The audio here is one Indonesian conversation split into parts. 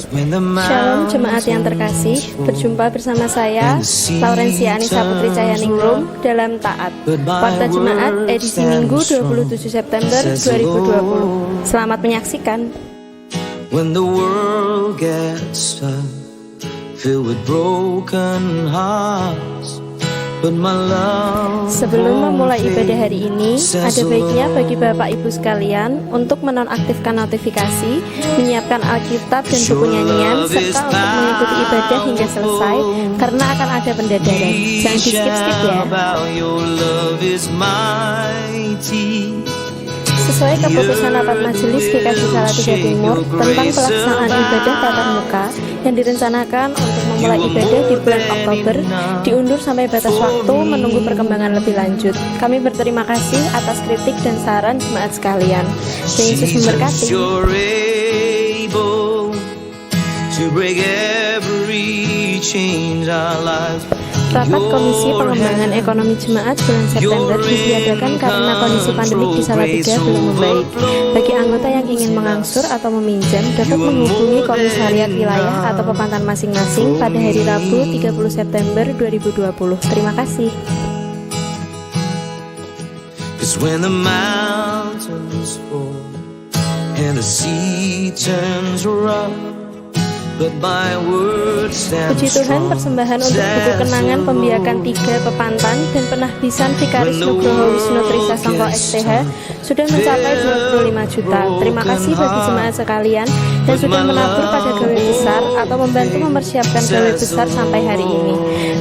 Shalom jemaat yang terkasih, berjumpa bersama saya Laurencia Anissa Putri Cahyaningrum dalam Taat Warta Jemaat edisi Minggu 27 September 2020. Selamat menyaksikan. When the world gets tough, filled with broken hearts, but my love. Sebelum memulai ibadah hari ini, ada baiknya bagi Bapak Ibu sekalian untuk menonaktifkan notifikasi, menyiapkan Alkitab dan buku nyanyian, serta untuk mengikuti ibadah hingga selesai, karena akan ada pendadaran. Jangan di-skip-skip ya. Sesuai keputusan rapat majelis GKJ Salatiga Timur tentang pelaksanaan ibadah tatap muka yang direncanakan untuk memulai ibadah di bulan Oktober diundur sampai batas waktu menunggu perkembangan lebih lanjut. Kami berterima kasih atas kritik dan saran jemaat sekalian. Tuhan Yesus memberkati. Rapat Komisi Pengembangan Ekonomi Jemaat bulan September ditiadakan karena kondisi pandemik di Salatiga belum membaik. Bagi anggota yang ingin mengangsur atau meminjam dapat menghubungi Komisariat Wilayah atau Pepantan masing-masing pada hari Rabu 30 September 2020. Terima kasih. Puji Tuhan, persembahan untuk buku kenangan pembiakan 3 Pepantan dan penahbisan Vikaris Nugroho Wisnu Trisa Songko STH sudah mencapai 25 juta. Terima kasih bagi jemaat sekalian yang sudah menabur pada gawe besar atau membantu mempersiapkan gawe besar sampai hari ini.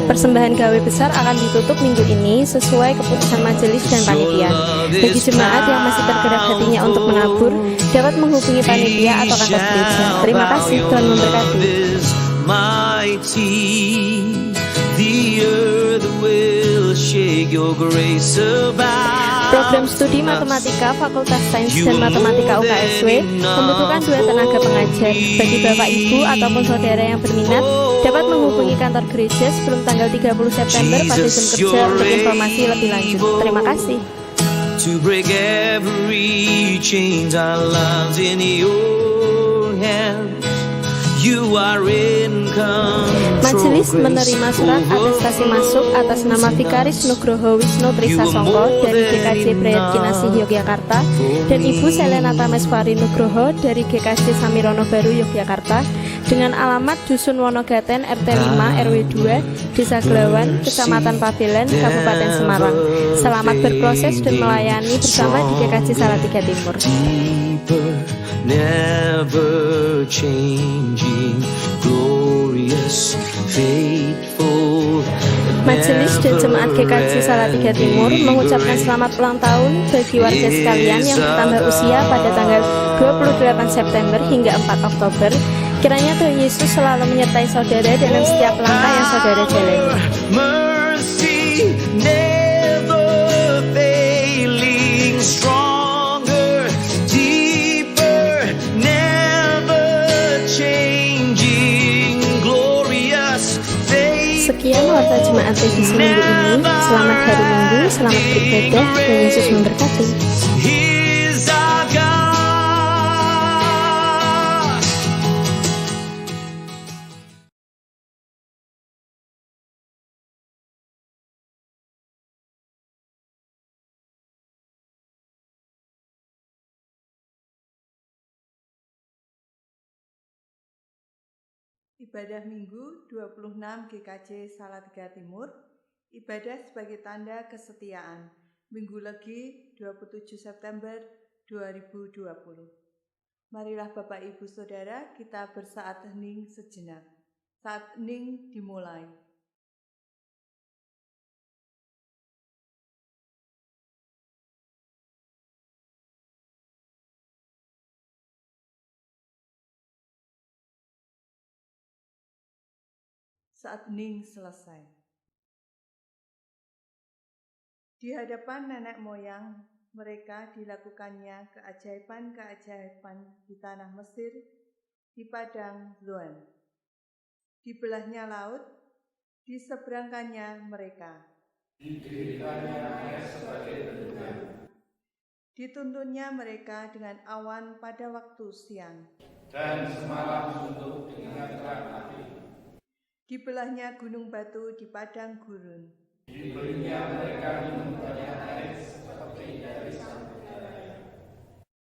Persembahan gawe besar akan ditutup minggu ini sesuai keputusan majelis dan panitia. Bagi jemaat yang masih tergerak hatinya untuk menabur, dapat menghubungi panitia atau kantor gereja. Terima kasih, Tuhan memberkati. Program studi matematika Fakultas Sains dan Matematika UKSW membutuhkan 2 tenaga pengajar. Bagi Bapak Ibu ataupun saudara yang berminat dapat menghubungi kantor gereja sebelum tanggal 30 September pada jam kerja untuk informasi lebih lanjut. Terima kasih. To break every chains, our lives in your hand. You are in control. Majelis menerima surat atestasi masuk atas nama Vikaris Nugroho Wisnu Trisa Songko dari GKJ Brayat Kinasih Yogyakarta dan Ibu Selena Tameswari Nugroho dari GKJ Samirono Baru Yogyakarta dengan alamat Dusun Wonogaten RT 5 RW 2 Desa Glawan, Kecamatan Pabelan, Kabupaten Semarang. Selamat berproses dan melayani bersama di GKJ Salatiga Timur. Never changing, glorious, faithful. Majelis dan jemaat GKJ Salatiga Timur mengucapkan selamat ulang tahun bagi warga sekalian yang bertambah usia pada tanggal 28 September hingga 4 Oktober. Kiranya Tuhan Yesus selalu menyertai saudara dalam setiap langkah yang saudara jalani. Mercy never failing, stronger, deeper, never changing, glorious. Sekian warta jemaat edisi minggu ini. Selamat hari Minggu, selamat beribadah, dan Yesus memberkati. Ibadah Minggu 26 GKJ Salatiga Timur, ibadah sebagai tanda kesetiaan, Minggu Legi 27 September 2020. Marilah Bapak Ibu Saudara kita bersaat hening sejenak. Saat hening dimulai. Saat hening selesai. Di hadapan nenek moyang mereka dilakukannya keajaiban-keajaiban di tanah Mesir, di padang Zoan. Dibelahnya laut, diseberangkannya mereka. Didirikannya air sebagai bendungan. Dituntunnya mereka dengan awan pada waktu siang. Dan semalam suntuk dengan terang api. Dibelahnya gunung batu di padang gurun. Diberinya mereka minum banyak air seperti dari samudera.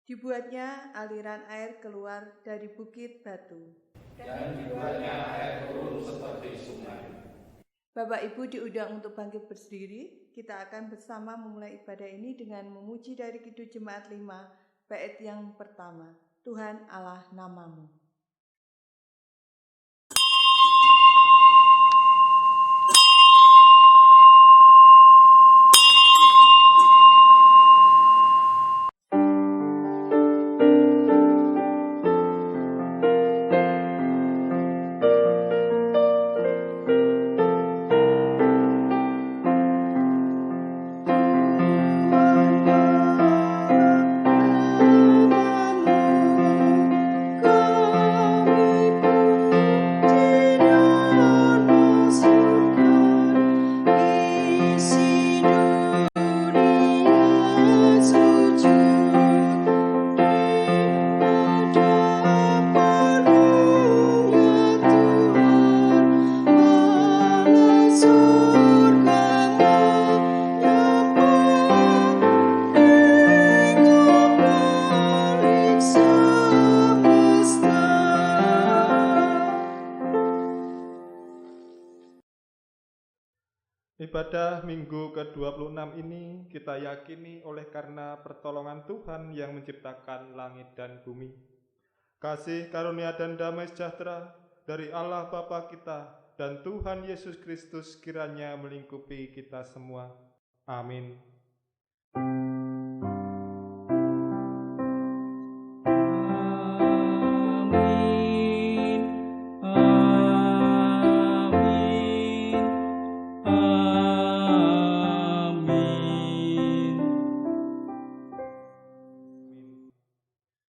Dibuatnya aliran air keluar dari bukit batu. Dan dibuatnya air turun seperti sungai. Bapak Ibu diundang untuk bangkit berdiri. Kita akan bersama memulai ibadah ini dengan memuji dari Kidung Jemaat 5, bait yang pertama. Tuhan Allah namamu. Ibadah Minggu ke-26 ini kita yakini oleh karena pertolongan Tuhan yang menciptakan langit dan bumi. Kasih karunia dan damai sejahtera dari Allah Bapa kita dan Tuhan Yesus Kristus kiranya melingkupi kita semua. Amin.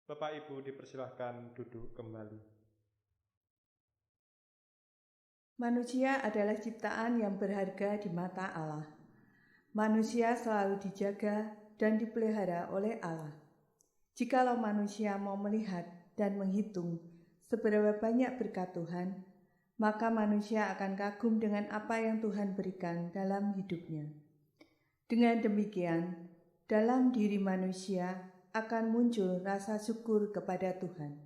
Bapak Ibu dipersilahkan duduk kembali. Manusia adalah ciptaan yang berharga di mata Allah. Manusia selalu dijaga dan dipelihara oleh Allah. Jikalau manusia mau melihat dan menghitung seberapa banyak berkat Tuhan, maka manusia akan kagum dengan apa yang Tuhan berikan dalam hidupnya. Dengan demikian, dalam diri manusia akan muncul rasa syukur kepada Tuhan.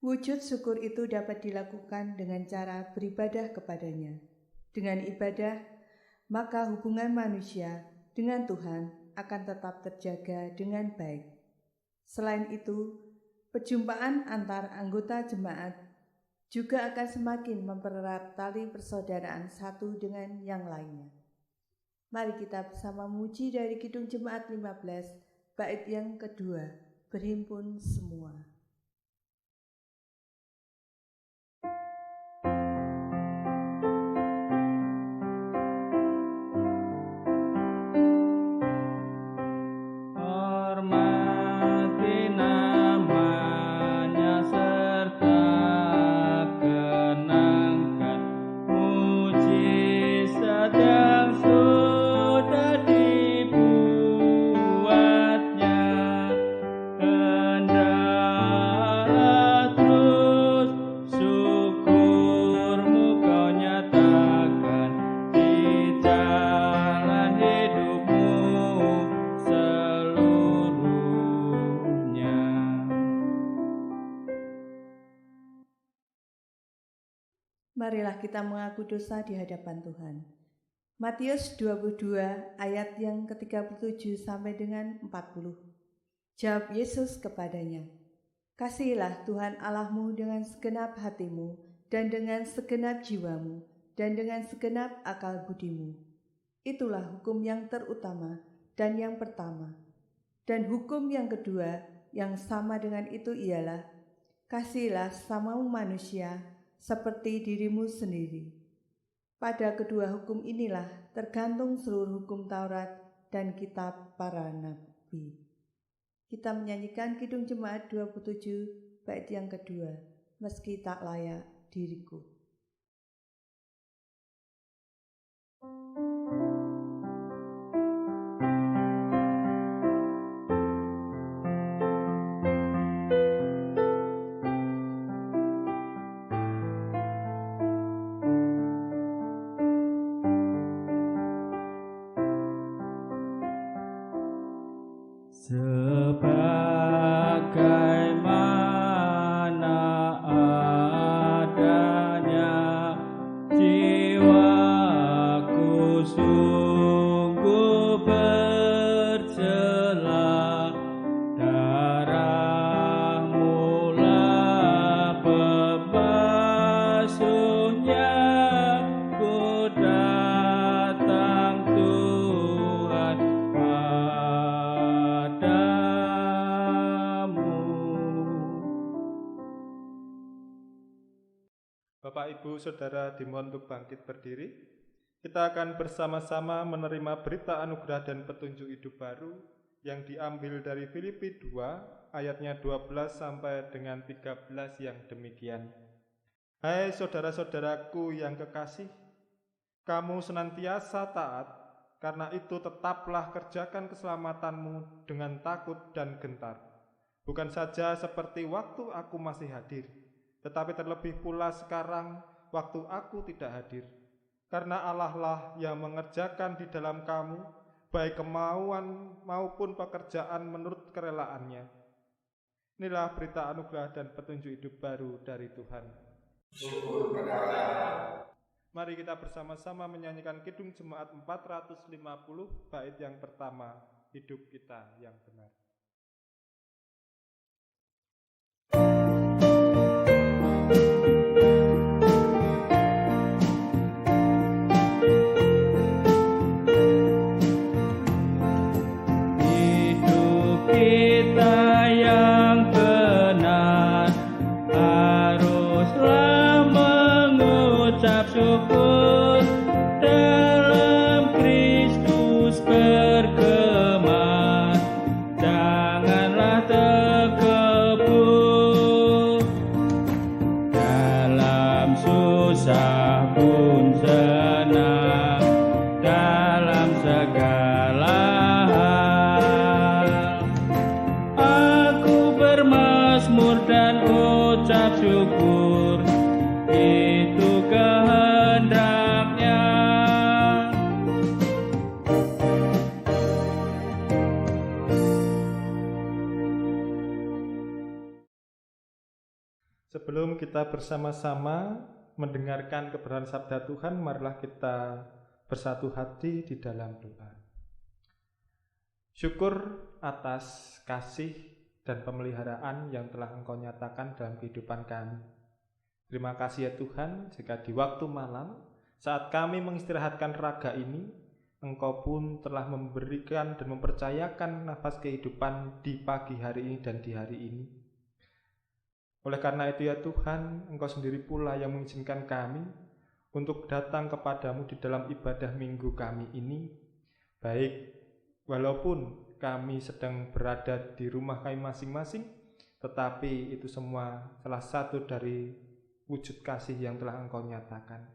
Wujud syukur itu dapat dilakukan dengan cara beribadah kepadanya. Dengan ibadah, maka hubungan manusia dengan Tuhan akan tetap terjaga dengan baik. Selain itu, perjumpaan antar anggota jemaat juga akan semakin mempererat tali persaudaraan satu dengan yang lainnya. Mari kita bersama memuji dari Kidung Jemaat 15, bait yang kedua, berhimpun semua. Hormati namanya serta kenangkan mujizat yang sudah dibuatnya. Hendaklah terus syukurmu kau nyatakan di jalan hidupmu seluruhnya. Marilah kita mengaku dosa di hadapan Tuhan. Matius 22 ayat yang ke-37 sampai dengan 40. Jawab Yesus kepadanya, "Kasihilah Tuhan Allahmu dengan segenap hatimu dan dengan segenap jiwamu dan dengan segenap akal budimu. Itulah hukum yang terutama dan yang pertama. Dan hukum yang kedua yang sama dengan itu ialah, kasihilah samamu manusia seperti dirimu sendiri. Pada kedua hukum inilah tergantung seluruh hukum Taurat dan kitab para nabi." Kita menyanyikan Kidung Jemaat 27 bait yang kedua, meski tak layak diriku. sebagaimana adanya jiwaku sungguh bercela, darahmu lah pembasuhnya. Ku datang Tuhan padamu. Bapak, Ibu, Saudara dimohon untuk bangkit berdiri. Kita akan bersama-sama menerima berita anugerah dan petunjuk hidup baru yang diambil dari Filipi 2 ayatnya 12 sampai dengan 13 yang demikian. Hai saudara-saudaraku yang kekasih, kamu senantiasa taat, karena itu tetaplah kerjakan keselamatanmu dengan takut dan gentar. Bukan saja seperti waktu aku masih hadir, tetapi terlebih pula sekarang waktu aku tidak hadir. Karena Allah lah yang mengerjakan di dalam kamu, baik kemauan maupun pekerjaan menurut kerelaannya. Inilah berita anugerah dan petunjuk hidup baru dari Tuhan. Syukur kepada Allah. Mari kita bersama-sama menyanyikan Kidung Jemaat 450 bait yang pertama, Hidup Kita yang Benar. Hidup kita yang benar haruslah mengucap syukur, dalam Kristus bergema, janganlah terkebur. Dalam susah pun senang, dalam segala hal aku bermazmur dan ucap syukur, itu kehendaknya. Sebelum kita bersama-sama mendengarkan kebenaran sabda Tuhan, marilah kita bersatu hati di dalam doa. Syukur atas kasih dan pemeliharaan yang telah Engkau nyatakan dalam kehidupan kami. Terima kasih ya Tuhan, jika di waktu malam, saat kami mengistirahatkan raga ini, Engkau pun telah memberikan dan mempercayakan nafas kehidupan di pagi hari ini dan di hari ini. Oleh karena itu ya Tuhan, Engkau sendiri pula yang mengizinkan kami untuk datang kepadamu di dalam ibadah minggu kami ini. Baik, walaupun kami sedang berada di rumah kami masing-masing, tetapi itu semua salah satu dari wujud kasih yang telah Engkau nyatakan.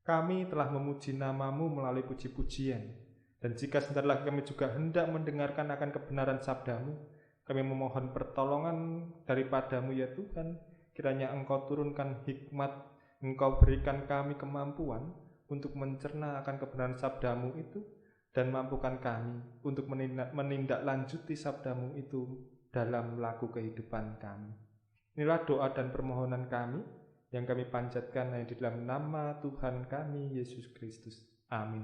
Kami telah memuji nama-Mu melalui puji-pujian, dan jika sebentar lagi kami juga hendak mendengarkan akan kebenaran sabda-Mu, kami memohon pertolongan daripada-Mu ya Tuhan. Kiranya Engkau turunkan hikmat, Engkau berikan kami kemampuan untuk mencerna akan kebenaran sabda-Mu itu, dan mampukan kami untuk menindaklanjuti sabda-Mu itu dalam laku kehidupan kami. Inilah doa dan permohonan kami yang kami panjatkan di dalam nama Tuhan kami Yesus Kristus. Amin.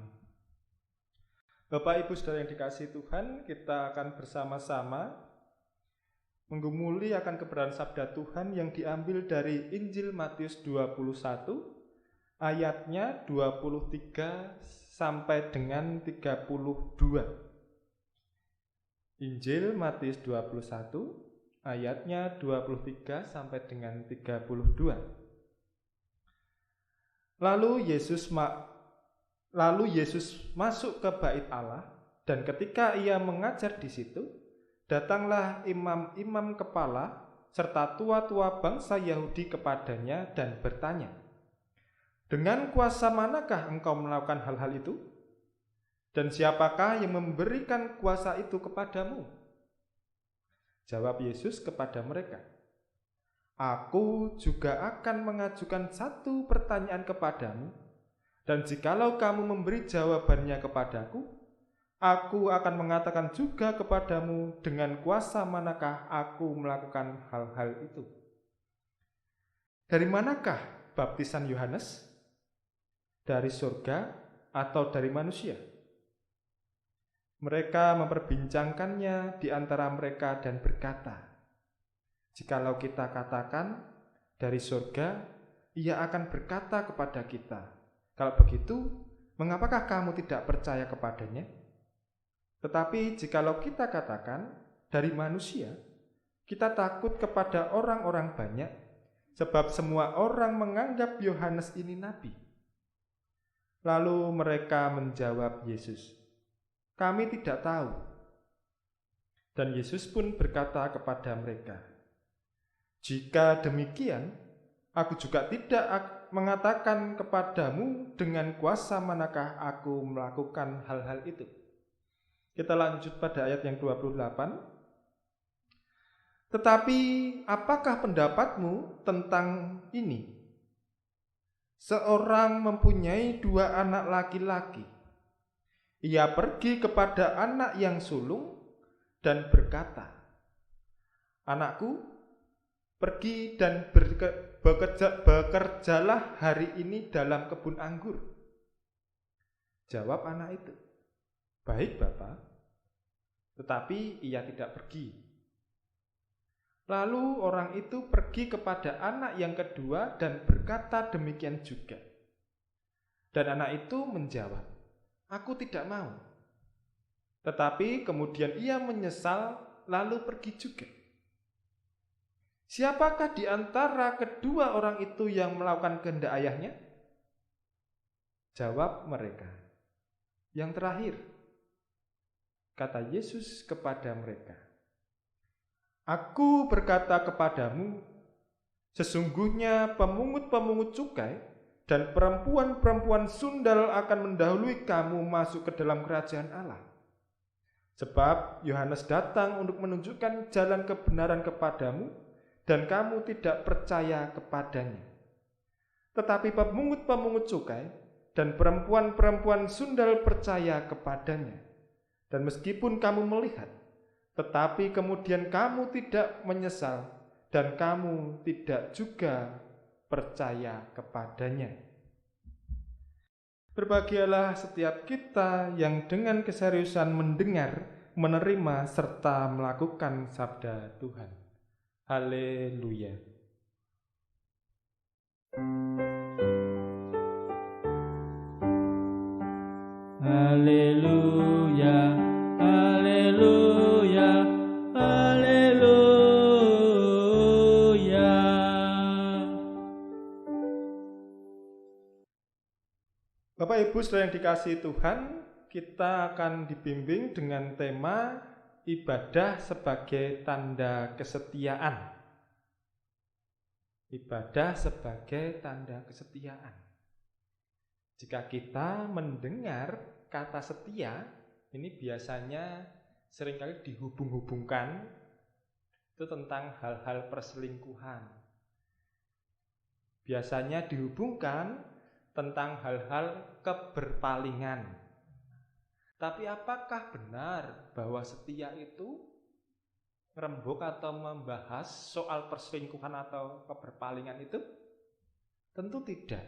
Bapak, Ibu, Saudara yang dikasihi Tuhan, kita akan bersama-sama menggumuli akan kebenaran sabda Tuhan yang diambil dari Injil Matius 21 ayatnya 23 sampai dengan 32. Injil Matius 21 ayatnya 23 sampai dengan 32. Lalu Yesus masuk ke bait Allah, dan ketika ia mengajar di situ, datanglah imam-imam kepala serta tua-tua bangsa Yahudi kepadanya dan bertanya, "Dengan kuasa manakah engkau melakukan hal-hal itu? Dan siapakah yang memberikan kuasa itu kepadamu?" Jawab Yesus kepada mereka, "Aku juga akan mengajukan satu pertanyaan kepadamu, dan jikalau kamu memberi jawabannya kepadaku, Aku akan mengatakan juga kepadamu dengan kuasa manakah aku melakukan hal-hal itu. Dari manakah baptisan Yohanes? Dari surga atau dari manusia? Mereka memperbincangkannya di antara mereka dan berkata, jikalau kita katakan dari surga, ia akan berkata kepada kita, kalau begitu, mengapakah kamu tidak percaya kepadanya? Tetapi jikalau kita katakan dari manusia, kita takut kepada orang-orang banyak, sebab semua orang menganggap Yohanes ini nabi. Lalu mereka menjawab Yesus, kami tidak tahu. Dan Yesus pun berkata kepada mereka, jika demikian, aku juga tidak mengatakan kepadamu dengan kuasa manakah aku melakukan hal-hal itu. Kita lanjut pada ayat yang 28. Tetapi apakah pendapatmu tentang ini? Seorang mempunyai 2 anak laki-laki. Ia pergi kepada anak yang sulung dan berkata, anakku, pergi dan bekerjalah hari ini dalam kebun anggur. Jawab anak itu, baik Bapa. Tetapi ia tidak pergi. Lalu orang itu pergi kepada anak yang kedua dan berkata demikian juga. Dan anak itu menjawab, aku tidak mau. Tetapi kemudian ia menyesal lalu pergi juga. Siapakah di antara kedua orang itu yang melakukan kehendak ayahnya? Jawab mereka, yang terakhir. Kata Yesus kepada mereka, aku berkata kepadamu, sesungguhnya pemungut-pemungut cukai dan perempuan-perempuan sundal akan mendahului kamu masuk ke dalam kerajaan Allah. Sebab Yohanes datang untuk menunjukkan jalan kebenaran kepadamu, dan kamu tidak percaya kepadanya. Tetapi pemungut-pemungut cukai dan perempuan-perempuan sundal percaya kepadanya. Dan meskipun kamu melihat, tetapi kemudian kamu tidak menyesal, dan kamu tidak juga percaya kepadanya. Berbahagialah setiap kita yang dengan keseriusan mendengar, menerima, serta melakukan sabda Tuhan. Haleluya. Haleluya, haleluya, haleluya. Bapak Ibu saudara yang dikasihi Tuhan, kita akan dibimbing dengan tema ibadah sebagai tanda kesetiaan. Ibadah sebagai tanda kesetiaan. Jika kita mendengar kata setia, ini biasanya seringkali dihubung-hubungkan itu tentang hal-hal perselingkuhan. Biasanya dihubungkan tentang hal-hal keberpalingan. Tapi apakah benar bahwa setia itu rembuk atau membahas soal perselingkuhan atau keberpalingan itu? Tentu tidak.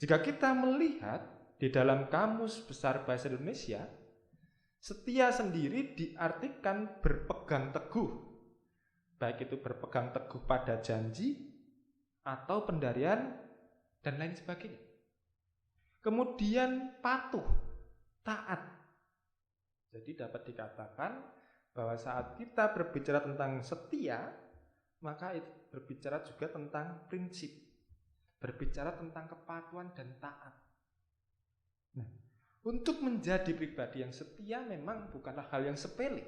Jika kita melihat di dalam Kamus Besar Bahasa Indonesia, setia sendiri diartikan berpegang teguh, baik itu berpegang teguh pada janji atau pendarian dan lain sebagainya. Kemudian patuh, taat. Jadi dapat dikatakan bahwa saat kita berbicara tentang setia, maka itu berbicara juga tentang prinsip, berbicara tentang kepatuhan dan taat. Nah, untuk menjadi pribadi yang setia memang bukanlah hal yang sepele.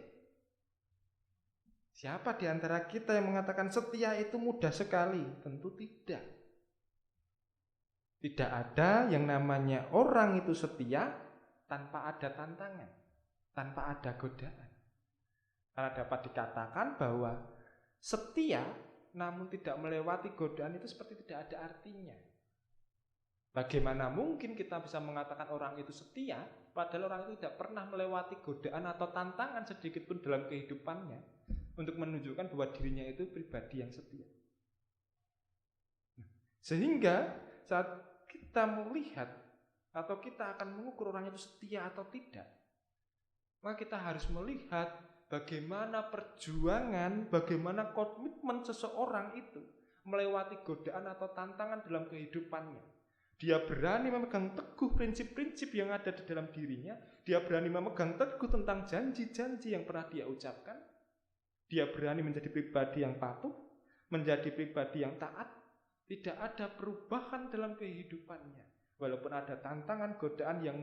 Siapa di antara kita yang mengatakan setia itu mudah sekali? Tentu tidak. Tidak ada yang namanya orang itu setia tanpa ada tantangan, tanpa ada godaan. Karena dapat dikatakan bahwa setia namun tidak melewati godaan itu seperti tidak ada artinya. Bagaimana mungkin kita bisa mengatakan orang itu setia, padahal orang itu tidak pernah melewati godaan atau tantangan sedikit pun dalam kehidupannya untuk menunjukkan bahwa dirinya itu pribadi yang setia. Sehingga saat kita melihat atau kita akan mengukur orang itu setia atau tidak, maka kita harus melihat bagaimana perjuangan, bagaimana komitmen seseorang itu melewati godaan atau tantangan dalam kehidupannya. Dia berani memegang teguh prinsip-prinsip yang ada di dalam dirinya. Dia berani memegang teguh tentang janji-janji yang pernah dia ucapkan. Dia berani menjadi pribadi yang patuh, menjadi pribadi yang taat. Tidak ada perubahan dalam kehidupannya, walaupun ada tantangan, godaan yang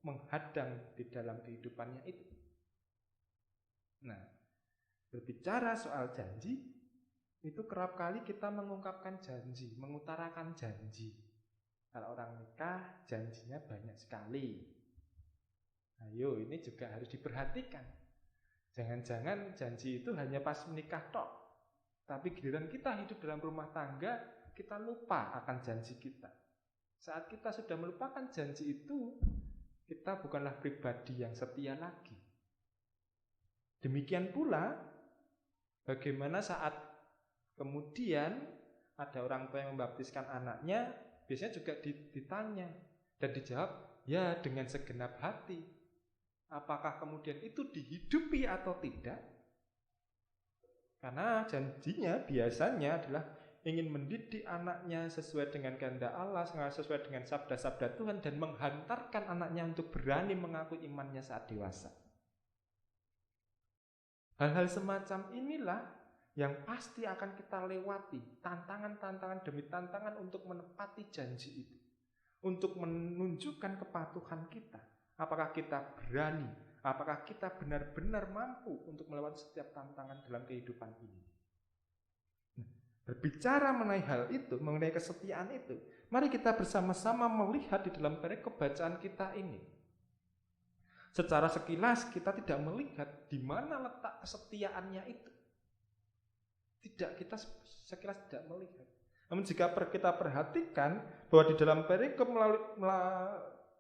menghadang di dalam kehidupannya itu. Nah, berbicara soal janji, itu kerap kali kita mengungkapkan janji, mengutarakan janji. Kalau orang nikah, janjinya banyak sekali. Ayo, ini juga harus diperhatikan. Jangan-jangan janji itu hanya pas menikah tok. Tapi giliran kita hidup dalam rumah tangga, kita lupa akan janji kita. Saat kita sudah melupakan janji itu, kita bukanlah pribadi yang setia lagi. Demikian pula, bagaimana saat kemudian ada orang tua yang membaptiskan anaknya, biasanya juga ditanya dan dijawab, ya dengan segenap hati. Apakah kemudian itu dihidupi atau tidak? Karena janjinya biasanya adalah ingin mendidik anaknya sesuai dengan kehendak Allah, sesuai dengan sabda-sabda Tuhan, dan menghantarkan anaknya untuk berani mengakui imannya saat dewasa. Hal-hal semacam inilah yang pasti akan kita lewati, tantangan-tantangan demi tantangan untuk menepati janji itu, untuk menunjukkan kepatuhan kita. Apakah kita berani, apakah kita benar-benar mampu untuk melewati setiap tantangan dalam kehidupan ini. Berbicara mengenai hal itu, mengenai kesetiaan itu, mari kita bersama-sama melihat di dalam perikop bacaan kita ini. Secara sekilas kita tidak melihat di mana letak kesetiaannya itu. Tidak, kita sekilas tidak melihat. Namun jika kita perhatikan bahwa di dalam perikop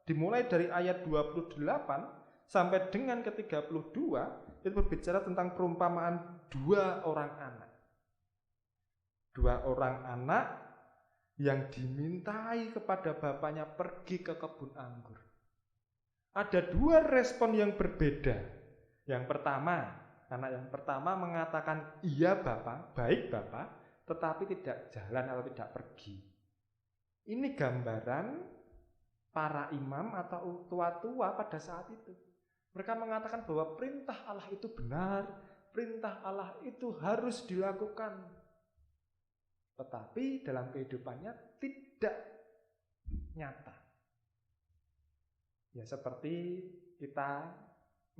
dimulai dari ayat 28 sampai dengan ke-32 itu berbicara tentang perumpamaan dua orang anak. Dua orang anak yang dimintai kepada bapaknya pergi ke kebun anggur. Ada dua respon yang berbeda. Yang pertama, anak yang pertama mengatakan, iya Bapak, baik Bapak, tetapi tidak jalan atau tidak pergi. Ini gambaran para imam atau tua-tua pada saat itu. Mereka mengatakan bahwa perintah Allah itu benar, perintah Allah itu harus dilakukan. Tetapi dalam kehidupannya tidak nyata. Ya seperti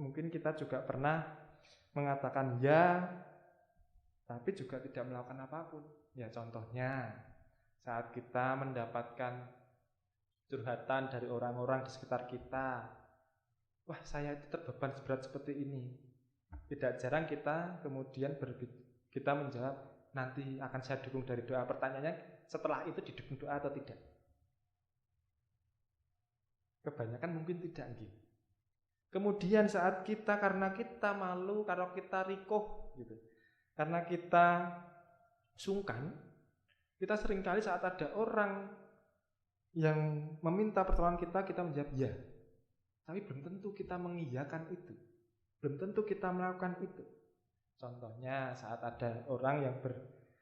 mungkin kita juga pernah mengatakan ya, tapi juga tidak melakukan apapun. Ya contohnya, saat kita mendapatkan curhatan dari orang-orang di sekitar kita, wah saya itu terbeban berat seperti ini. Tidak jarang kita kemudian kita menjawab, nanti akan saya dukung dari doa. Pertanyaannya, setelah itu didukung doa atau tidak? Kebanyakan mungkin tidak gitu. Kemudian saat karena kita malu, karena kita rikuh gitu, karena kita sungkan, kita seringkali saat ada orang yang meminta pertolongan kita menjawab ya. Tapi belum tentu kita mengiyakan itu, belum tentu kita melakukan itu. Contohnya saat ada orang yang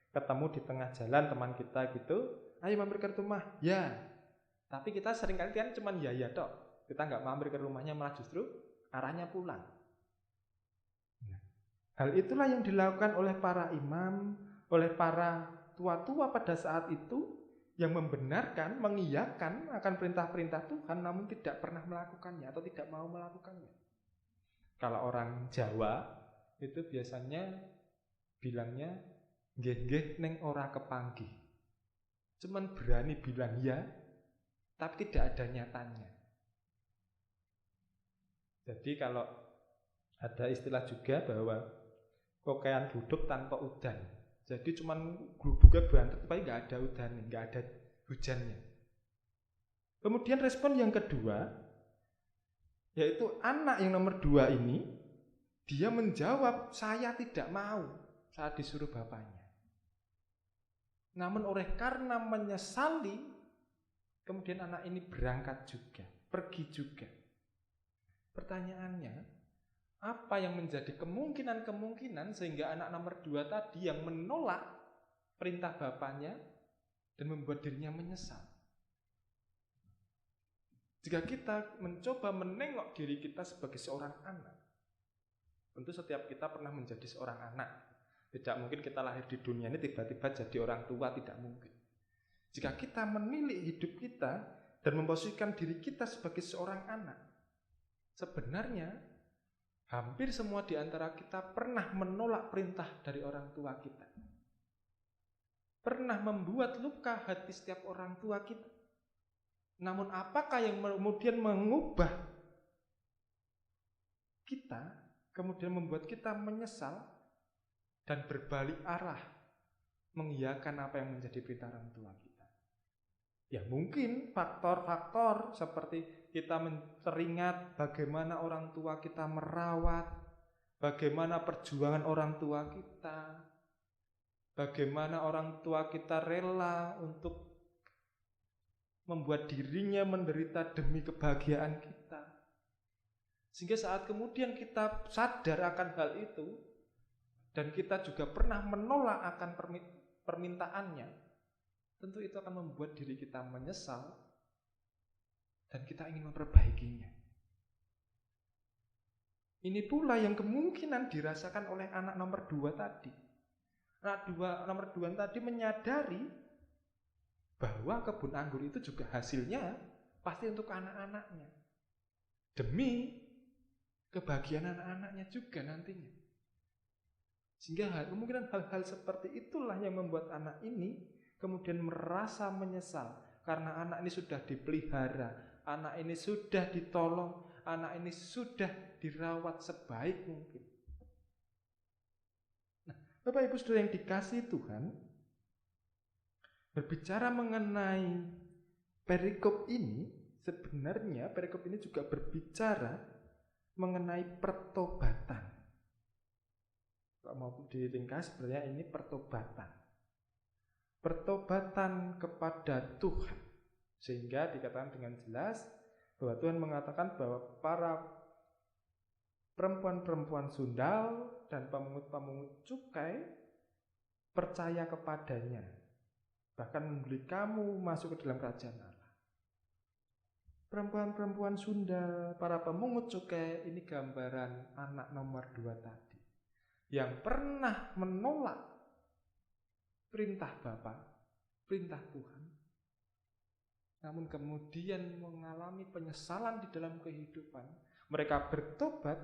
ketemu di tengah jalan, teman kita gitu, ayo mampir ke rumah, ya. Tapi kita seringkali kan cuma ya tok. Kita nggak mampir ke rumahnya, malah justru arahnya pulang. Nah, hal itulah yang dilakukan oleh para imam, oleh para tua-tua pada saat itu, yang membenarkan, mengiyakan akan perintah-perintah Tuhan, namun tidak pernah melakukannya atau tidak mau melakukannya. Kalau orang Jawa itu biasanya bilangnya nggih neng ora kepanggih. Cuman berani bilang ya, tapi tidak ada nyatanya. Jadi kalau ada istilah juga bahwa kokaian gluduk tanpa udan. Jadi cuman gluduknya bantet, tapi nggak ada udan, nggak ada hujannya. Kemudian respon yang kedua, yaitu anak yang nomor 2 ini, dia menjawab, saya tidak mau saat disuruh bapaknya. Namun oleh karena menyesali, kemudian anak ini berangkat juga, pergi juga. Pertanyaannya, apa yang menjadi kemungkinan-kemungkinan sehingga anak nomor 2 tadi yang menolak perintah bapaknya dan membuat dirinya menyesal? Jika kita mencoba menengok diri kita sebagai seorang anak, tentu setiap kita pernah menjadi seorang anak. Tidak mungkin kita lahir di dunia ini tiba-tiba jadi orang tua, tidak mungkin. Jika kita menilik hidup kita dan memposisikan diri kita sebagai seorang anak, sebenarnya hampir semua di antara kita pernah menolak perintah dari orang tua kita. Pernah membuat luka hati setiap orang tua kita. Namun apakah yang kemudian mengubah kita, kemudian membuat kita menyesal dan berbalik arah mengiyakan apa yang menjadi perintah orang tua kita? Ya mungkin faktor-faktor seperti kita teringat bagaimana orang tua kita merawat, bagaimana perjuangan orang tua kita, bagaimana orang tua kita rela untuk membuat dirinya menderita demi kebahagiaan kita. Sehingga saat kemudian kita sadar akan hal itu, dan kita juga pernah menolak akan permintaannya, tentu itu akan membuat diri kita menyesal dan kita ingin memperbaikinya. Ini pula yang kemungkinan dirasakan oleh anak nomor 2 tadi. Anak nomor 2 tadi menyadari bahwa kebun anggur itu juga hasilnya pasti untuk anak-anaknya, demi kebahagiaan anak-anaknya juga nantinya. Sehingga kemungkinan hal-hal seperti itulah yang membuat anak ini kemudian merasa menyesal. Karena anak ini sudah dipelihara, anak ini sudah ditolong, anak ini sudah dirawat sebaik mungkin. Nah, Bapak Ibu Saudara yang dikasihi Tuhan, berbicara mengenai perikop ini, sebenarnya perikop ini juga berbicara mengenai pertobatan. Kalau mau diringkas, sebenarnya ini pertobatan. Pertobatan kepada Tuhan. Sehingga dikatakan dengan jelas bahwa Tuhan mengatakan bahwa para perempuan-perempuan sundal dan pemungut-pemungut cukai percaya kepadanya, bahkan membeli kamu masuk ke dalam kerajaan Allah. Perempuan-perempuan sundal, para pemungut cukai, ini gambaran anak nomor 2 tadi, yang pernah menolak perintah Bapa, perintah Tuhan, namun kemudian mengalami penyesalan di dalam kehidupan. Mereka bertobat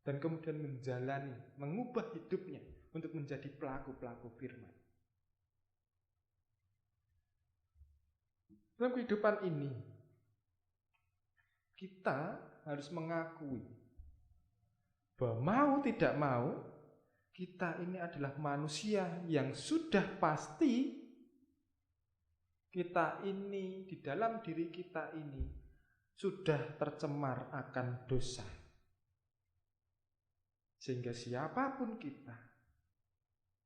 dan kemudian menjalani, mengubah hidupnya untuk menjadi pelaku-pelaku firman. Dalam kehidupan ini, kita harus mengakui bahwa mau tidak mau, kita ini adalah manusia yang sudah pasti kita ini, di dalam diri kita ini sudah tercemar akan dosa. Sehingga siapapun kita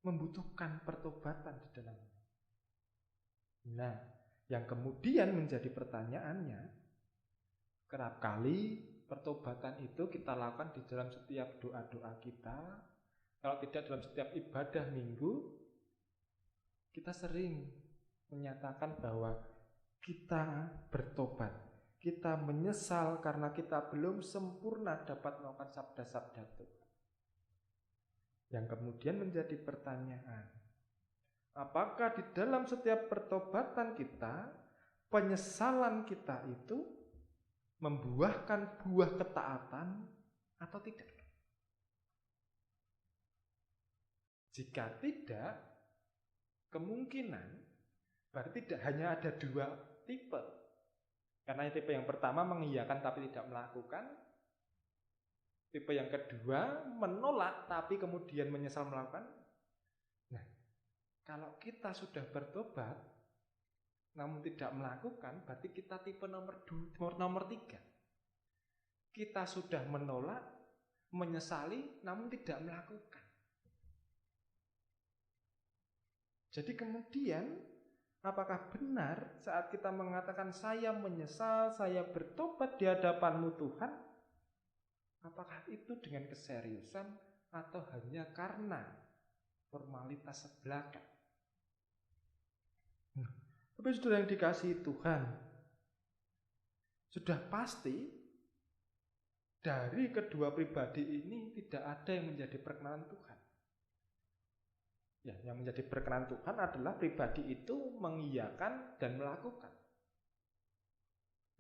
membutuhkan pertobatan di dalamnya. Nah, yang kemudian menjadi pertanyaannya, kerap kali pertobatan itu kita lakukan di dalam setiap doa-doa kita. Kalau tidak dalam setiap ibadah minggu, kita sering menyatakan bahwa kita bertobat, kita menyesal karena kita belum sempurna dapat melakukan sabda-sabda Tuhan. Yang kemudian menjadi pertanyaan, apakah di dalam setiap pertobatan kita, penyesalan kita itu membuahkan buah ketaatan atau tidak? Jika tidak, kemungkinan berarti tidak hanya ada 2 tipe. Karena tipe yang pertama mengiyakan tapi tidak melakukan. Tipe yang kedua menolak tapi kemudian menyesal melakukan. Nah, kalau kita sudah bertobat, namun tidak melakukan, berarti kita tipe nomor 3. Kita sudah menolak, menyesali, namun tidak melakukan. Jadi kemudian, apakah benar saat kita mengatakan saya menyesal, saya bertobat di hadapan-Mu Tuhan? Apakah itu dengan keseriusan atau hanya karena formalitas belaka? Tapi saudara yang dikasihi Tuhan, sudah pasti dari kedua pribadi ini tidak ada yang menjadi perkenan Tuhan. Ya, yang menjadi perkenan Tuhan adalah pribadi itu mengiyakan dan melakukan.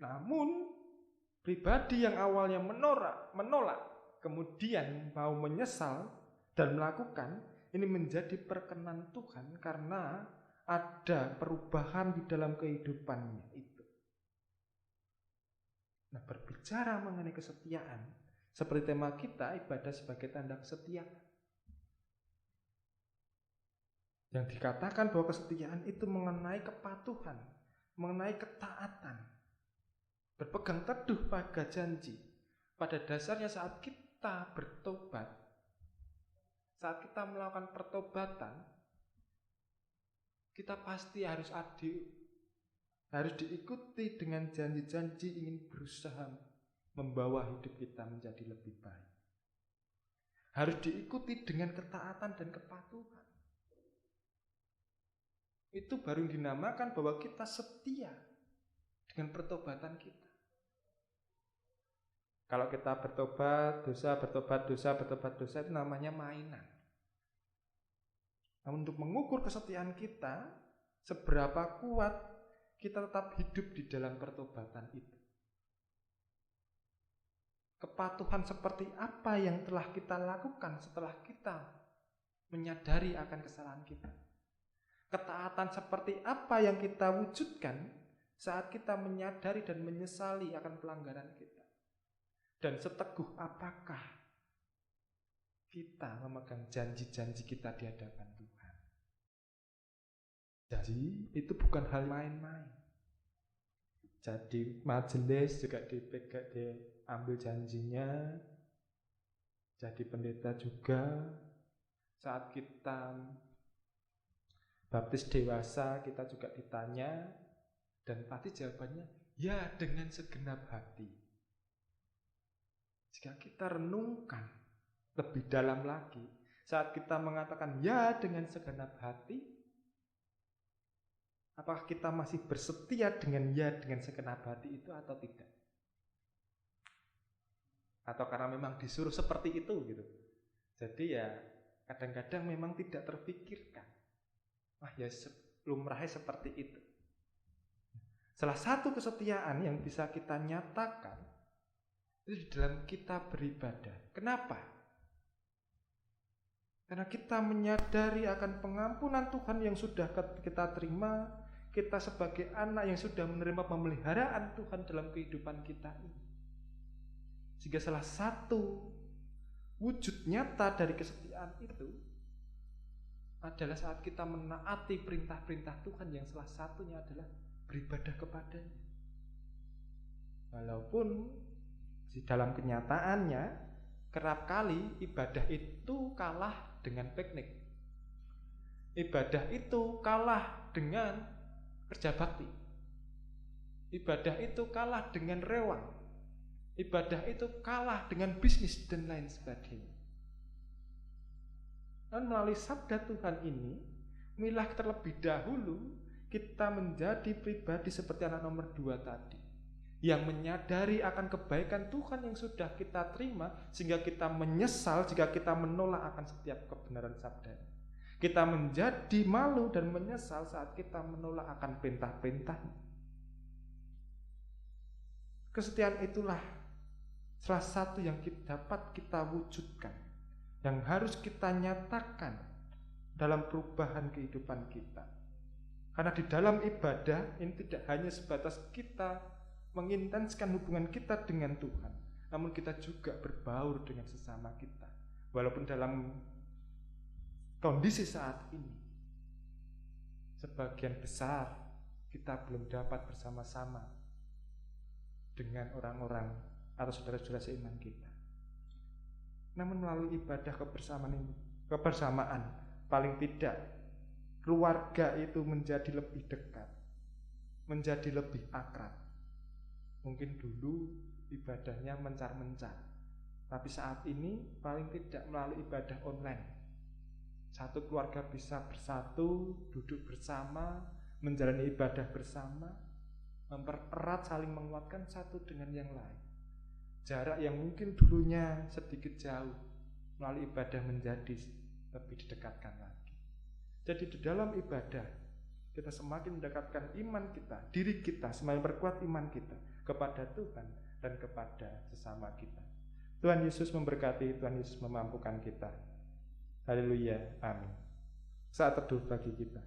Namun pribadi yang awalnya menolak, kemudian mau menyesal dan melakukan, ini menjadi perkenan Tuhan karena ada perubahan di dalam kehidupannya itu. Nah, berbicara mengenai kesetiaan, seperti tema kita, ibadah sebagai tanda kesetiaan. Yang dikatakan bahwa kesetiaan itu mengenai kepatuhan, mengenai ketaatan, berpegang teduh pada janji. Pada dasarnya saat kita bertobat, saat kita melakukan pertobatan, kita pasti harus diikuti dengan janji-janji ingin berusaha membawa hidup kita menjadi lebih baik. Harus diikuti dengan ketaatan dan kepatuhan. Itu baru dinamakan bahwa kita setia dengan pertobatan kita. Kalau kita bertobat dosa itu namanya mainan. Namun untuk mengukur kesetiaan kita, seberapa kuat kita tetap hidup di dalam pertobatan itu. Kepatuhan seperti apa yang telah kita lakukan setelah kita menyadari akan kesalahan kita. Ketaatan seperti apa yang kita wujudkan saat kita menyadari dan menyesali akan pelanggaran kita. Dan seteguh apakah kita memegang janji-janji kita di hadapan Tuhan. Jadi itu bukan hal main-main. Jadi majelis juga diambil janjinya. Jadi pendeta juga saat kita baptis dewasa kita juga ditanya, dan pasti jawabannya ya dengan segenap hati. Jika kita renungkan lebih dalam lagi, saat kita mengatakan ya dengan segenap hati, apakah kita masih bersetia dengan ya dengan segenap hati itu atau tidak? Atau karena memang disuruh seperti itu gitu. Jadi ya kadang-kadang memang tidak terpikirkan. Ya lumrahnya seperti itu. Salah satu kesetiaan yang bisa kita nyatakan itu di dalam kita beribadah. Kenapa? Karena kita menyadari akan pengampunan Tuhan yang sudah kita terima. Kita sebagai anak yang sudah menerima pemeliharaan Tuhan dalam kehidupan kita ini. Sehingga salah satu wujud nyata dari kesetiaan itu adalah saat kita menaati perintah-perintah Tuhan, yang salah satunya adalah beribadah kepadanya. Walaupun di dalam kenyataannya kerap kali ibadah itu kalah dengan piknik. Ibadah itu kalah dengan kerja bakti. Ibadah itu kalah dengan rewang. Ibadah itu kalah dengan bisnis dan lain sebagainya. Dan melalui sabda Tuhan ini, marilah terlebih dahulu kita menjadi pribadi seperti anak nomor 2 tadi, yang menyadari akan kebaikan Tuhan yang sudah kita terima, sehingga kita menyesal jika kita menolak akan setiap kebenaran sabda. Kita menjadi malu dan menyesal saat kita menolak akan perintah-perintahnya. Kesetiaan itulah salah satu yang dapat kita wujudkan, yang harus kita nyatakan dalam perubahan kehidupan kita. Karena di dalam ibadah ini tidak hanya sebatas kita mengintenskan hubungan kita dengan Tuhan, namun kita juga berbaur dengan sesama kita. Walaupun dalam kondisi saat ini sebagian besar kita belum dapat bersama-sama dengan orang-orang atau saudara-saudara seiman kita. Namun melalui ibadah kebersamaan ini, paling tidak keluarga itu menjadi lebih dekat, menjadi lebih akrab. Mungkin dulu ibadahnya mencar-mencar, tapi saat ini paling tidak melalui ibadah online, satu keluarga bisa bersatu, duduk bersama, menjalani ibadah bersama, mempererat, saling menguatkan satu dengan yang lain. Jarak yang mungkin dulunya sedikit jauh, melalui ibadah menjadi lebih didekatkan lagi. Jadi di dalam ibadah kita semakin mendekatkan iman kita, diri kita, semakin berkuat iman kita kepada Tuhan dan kepada sesama kita. Tuhan Yesus memberkati, Tuhan Yesus memampukan kita. Haleluya, amin. Saat teduh bagi kita.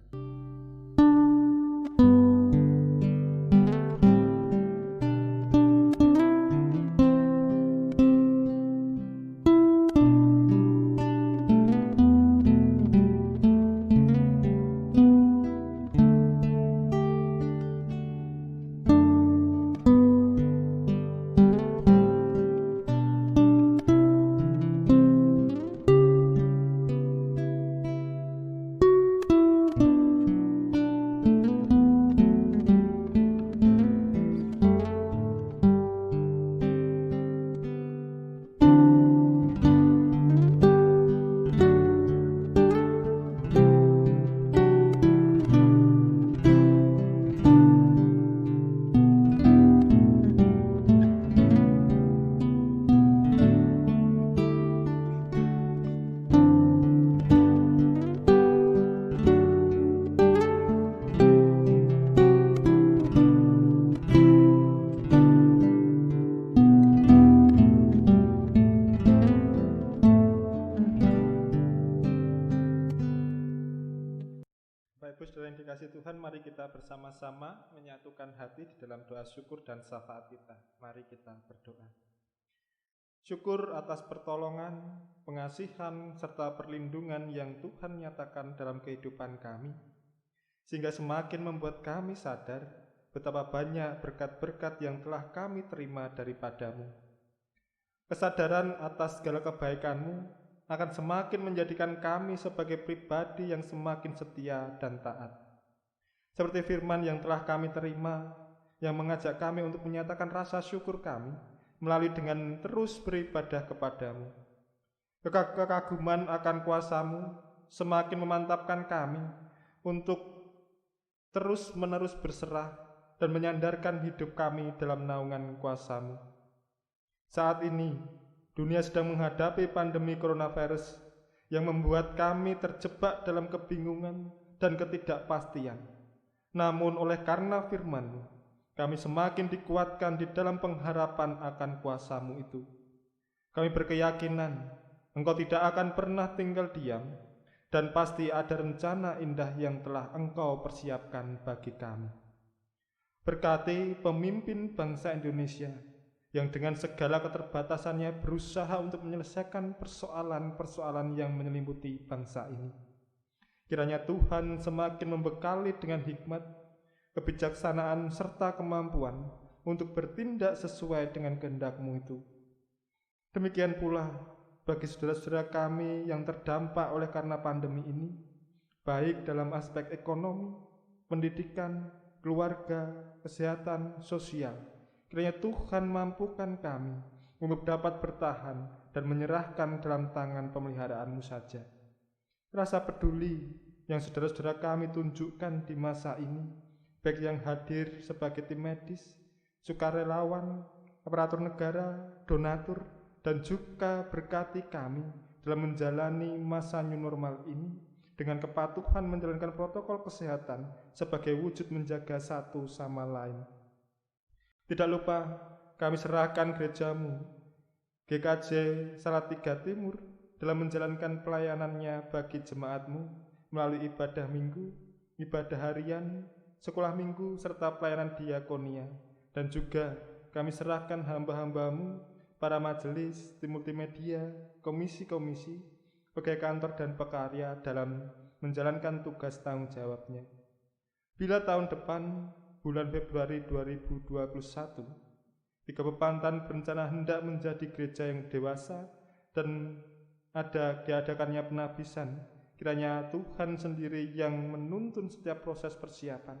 Saudara yang dikasihi Tuhan, mari kita bersama-sama menyatukan hati di dalam doa syukur dan syafaat kita. Mari kita berdoa. Syukur atas pertolongan, pengasihan, serta perlindungan yang Tuhan nyatakan dalam kehidupan kami, sehingga semakin membuat kami sadar betapa banyak berkat-berkat yang telah kami terima daripadamu. Kesadaran atas segala kebaikan-Mu akan semakin menjadikan kami sebagai pribadi yang semakin setia dan taat. Seperti firman yang telah kami terima, yang mengajak kami untuk menyatakan rasa syukur kami melalui dengan terus beribadah kepadamu. Kekaguman akan kuasa-Mu semakin memantapkan kami untuk terus-menerus berserah dan menyandarkan hidup kami dalam naungan kuasa-Mu. Saat ini, dunia sedang menghadapi pandemi coronavirus yang membuat kami terjebak dalam kebingungan dan ketidakpastian. Namun oleh karena firman-Mu, kami semakin dikuatkan di dalam pengharapan akan kuasa-Mu itu. Kami berkeyakinan Engkau tidak akan pernah tinggal diam, dan pasti ada rencana indah yang telah Engkau persiapkan bagi kami. Berkati pemimpin bangsa Indonesia yang dengan segala keterbatasannya berusaha untuk menyelesaikan persoalan-persoalan yang menyelimuti bangsa ini. Kiranya Tuhan semakin membekali dengan hikmat, kebijaksanaan, serta kemampuan untuk bertindak sesuai dengan kehendak-Mu itu. Demikian pula bagi saudara-saudara kami yang terdampak oleh karena pandemi ini, baik dalam aspek ekonomi, pendidikan, keluarga, kesehatan, sosial. Kiranya Tuhan mampukan kami untuk dapat bertahan dan menyerahkan dalam tangan pemeliharaan-Mu saja. Rasa peduli yang saudara-saudara kami tunjukkan di masa ini, baik yang hadir sebagai tim medis, sukarelawan, aparatur negara, donatur, dan juga berkati kami dalam menjalani masa new normal ini dengan kepatuhan menjalankan protokol kesehatan sebagai wujud menjaga satu sama lain. Tidak lupa kami serahkan gereja-Mu, GKJ Salatiga Timur, dalam menjalankan pelayanannya bagi jemaat-Mu melalui ibadah minggu, ibadah harian, sekolah minggu, serta pelayanan diakonia. Dan juga kami serahkan hamba-hamba-Mu, para majelis, tim multimedia, komisi-komisi, pegawai kantor dan pekarya dalam menjalankan tugas tanggung jawabnya. Bila tahun depan, bulan Februari 2021, di Kabupaten berencana hendak menjadi gereja yang dewasa dan diadakannya penabisan, kiranya Tuhan sendiri yang menuntun setiap proses persiapan.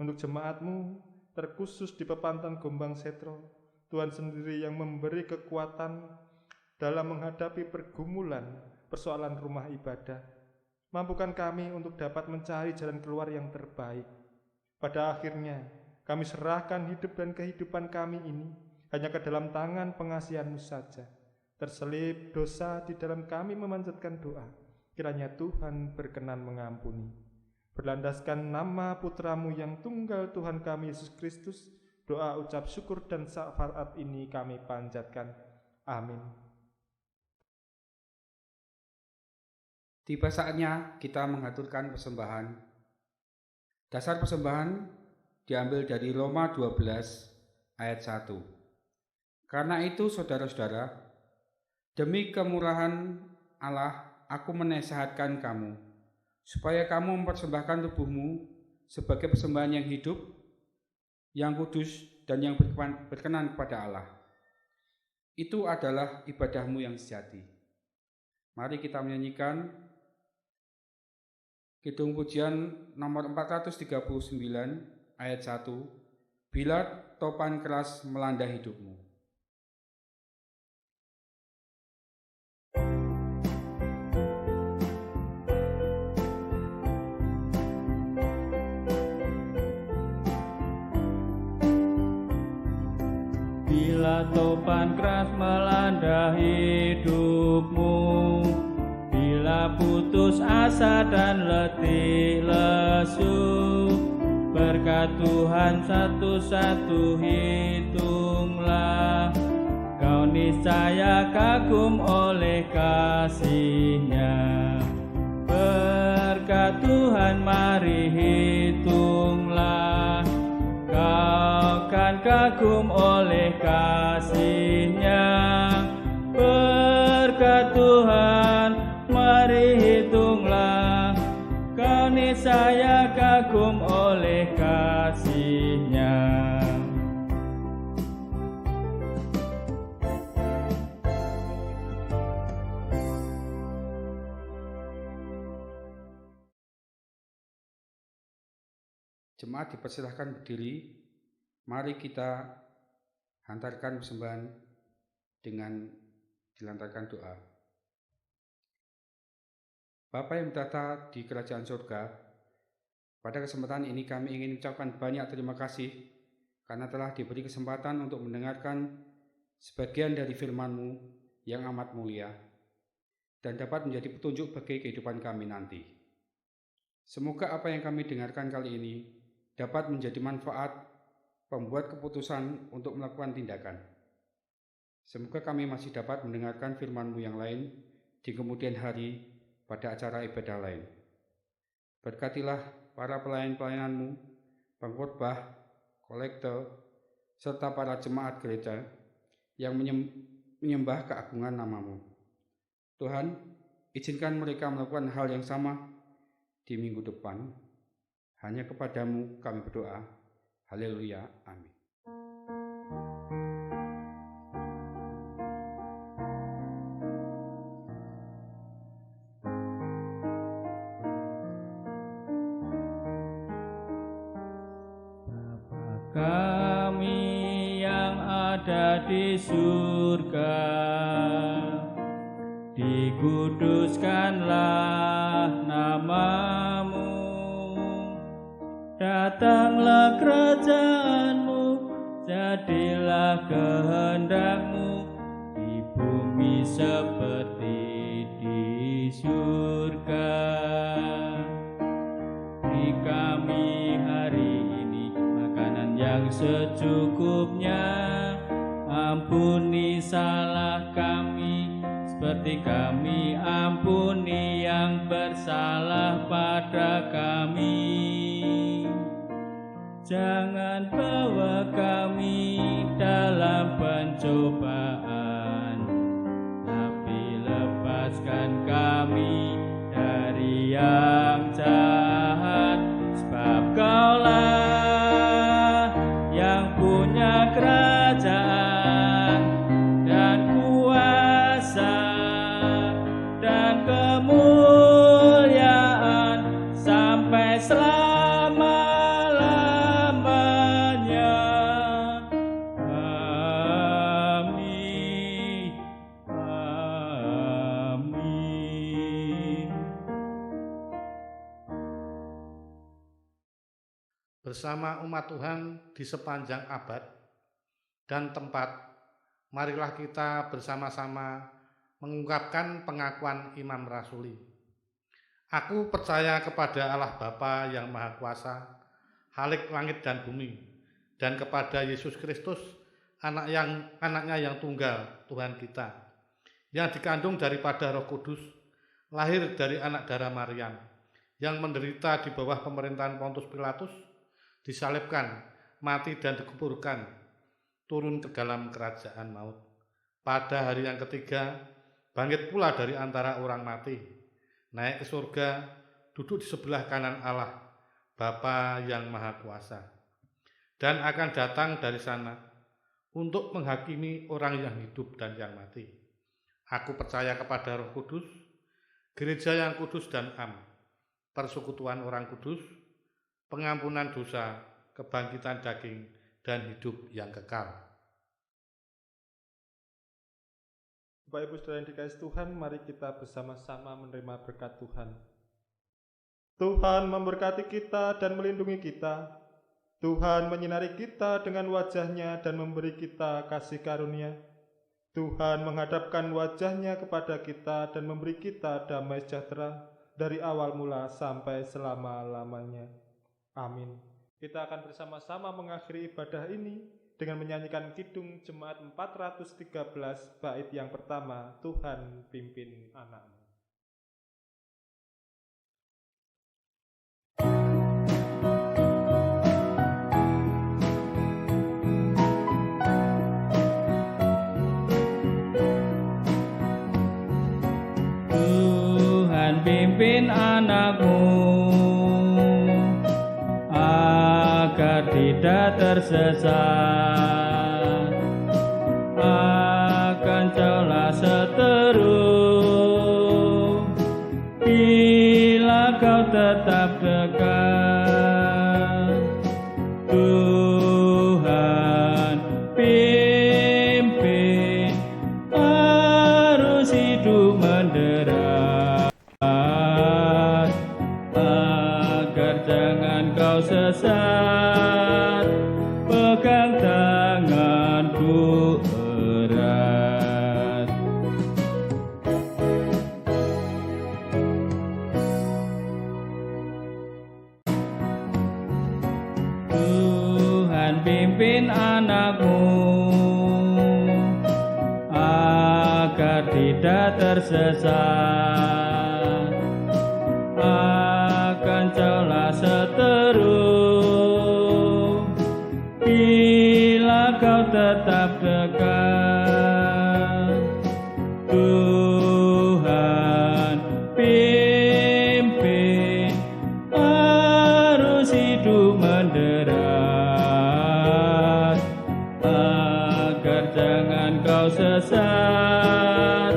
Untuk jemaatmu, terkhusus di Pepantan Gombang Setro, Tuhan sendiri yang memberi kekuatan dalam menghadapi pergumulan persoalan rumah ibadah. Mampukan kami untuk dapat mencari jalan keluar yang terbaik. Pada akhirnya, kami serahkan hidup dan kehidupan kami ini hanya ke dalam tangan pengasihan-Mu saja. Terselip dosa di dalam kami memanjatkan doa, kiranya Tuhan berkenan mengampuni. Berlandaskan nama Putra-Mu yang tunggal Tuhan kami Yesus Kristus, doa ucap syukur dan syafaat ini kami panjatkan. Amin. Tiba saatnya kita mengaturkan persembahan. Dasar persembahan diambil dari Roma 12 ayat 1. Karena itu saudara-saudara, demi kemurahan Allah aku menasihatkan kamu, supaya kamu mempersembahkan tubuhmu sebagai persembahan yang hidup, yang kudus, dan yang berkenan kepada Allah. Itu adalah ibadahmu yang sejati. Mari kita menyanyikan Kidung Pujian nomor 439 ayat 1, Bila topan keras melanda hidupmu. Bila topan keras melanda hidupmu, bila putus asa dan letih lesu, berkat Tuhan satu-satu hitunglah, kau niscaya kagum oleh kasih-Nya. Berkat Tuhan mari hitunglah, kau kan kagum oleh kasih-Nya. Berkat Tuhan mari hitunglah, kau niscaya kagum oleh kasih-Nya. Jemaat dipersilahkan berdiri. Mari kita hantarkan persembahan dengan dilantarkan doa. Bapa yang bertata di kerajaan surga, pada kesempatan ini kami ingin mengucapkan banyak terima kasih karena telah diberi kesempatan untuk mendengarkan sebagian dari firman-Mu yang amat mulia dan dapat menjadi petunjuk bagi kehidupan kami nanti. Semoga apa yang kami dengarkan kali ini dapat menjadi manfaat pembuat keputusan untuk melakukan tindakan. Semoga kami masih dapat mendengarkan firman-Mu yang lain di kemudian hari pada acara ibadah lain. Berkatilah para pelayan-pelayan-Mu, pengkhotbah, kolektor, serta para jemaat gereja yang menyembah keagungan nama-Mu. Tuhan, izinkan mereka melakukan hal yang sama di minggu depan. Hanya kepadamu kami berdoa. Haleluya. Amin. Bapa kami yang ada di surga, dikuduskanlah nama-Mu. Datanglah kerajaan-Mu, jadilah kehendak-Mu di bumi seperti di surga. Beri kami hari ini makanan yang secukupnya, ampuni salah kami seperti kami ampuni yang bersalah pada kami. Jangan bawa kami dalam pencobaan, tapi lepaskan kami dari yang jahat, sebab Kau bersama umat Tuhan di sepanjang abad dan tempat, marilah kita bersama-sama mengungkapkan pengakuan Imam Rasuli. Aku percaya kepada Allah Bapa yang Maha Kuasa, Khalik langit dan bumi, dan kepada Yesus Kristus, anaknya yang tunggal, Tuhan kita, yang dikandung daripada Roh Kudus, lahir dari anak darah Maryam, yang menderita di bawah pemerintahan Pontius Pilatus, disalibkan, mati dan dikuburkan, turun ke dalam kerajaan maut. Pada hari yang ketiga, bangkit pula dari antara orang mati, naik ke surga, duduk di sebelah kanan Allah, Bapa yang Maha Kuasa, dan akan datang dari sana untuk menghakimi orang yang hidup dan yang mati. Aku percaya kepada Roh Kudus, gereja yang kudus dan am, persekutuan orang kudus, pengampunan dosa, kebangkitan daging, dan hidup yang kekal. Bapak Ibu Saudara yang dikasihi Tuhan, mari kita bersama-sama menerima berkat Tuhan. Tuhan memberkati kita dan melindungi kita. Tuhan menyinari kita dengan wajah-Nya dan memberi kita kasih karunia. Tuhan menghadapkan wajah-Nya kepada kita dan memberi kita damai sejahtera dari awal mula sampai selama-lamanya. Amin. Kita akan bersama-sama mengakhiri ibadah ini dengan menyanyikan Kidung Jemaat 413 bait yang pertama, Tuhan pimpin anak-Mu. Tuhan pimpin anak-Mu agar tidak tersesat, akan jauhlah seteru bila kau tetap dekat. Tuhan pimpin arus hidup menderat, agar jangan kau sesat, pegang tanganku erat. Tuhan pimpin anak-Mu agar tidak tersesat, akan jauhlah seteru bila kau tetap dekat. Tuhan pimpin arus hidup menderat, agar jangan kau sesat,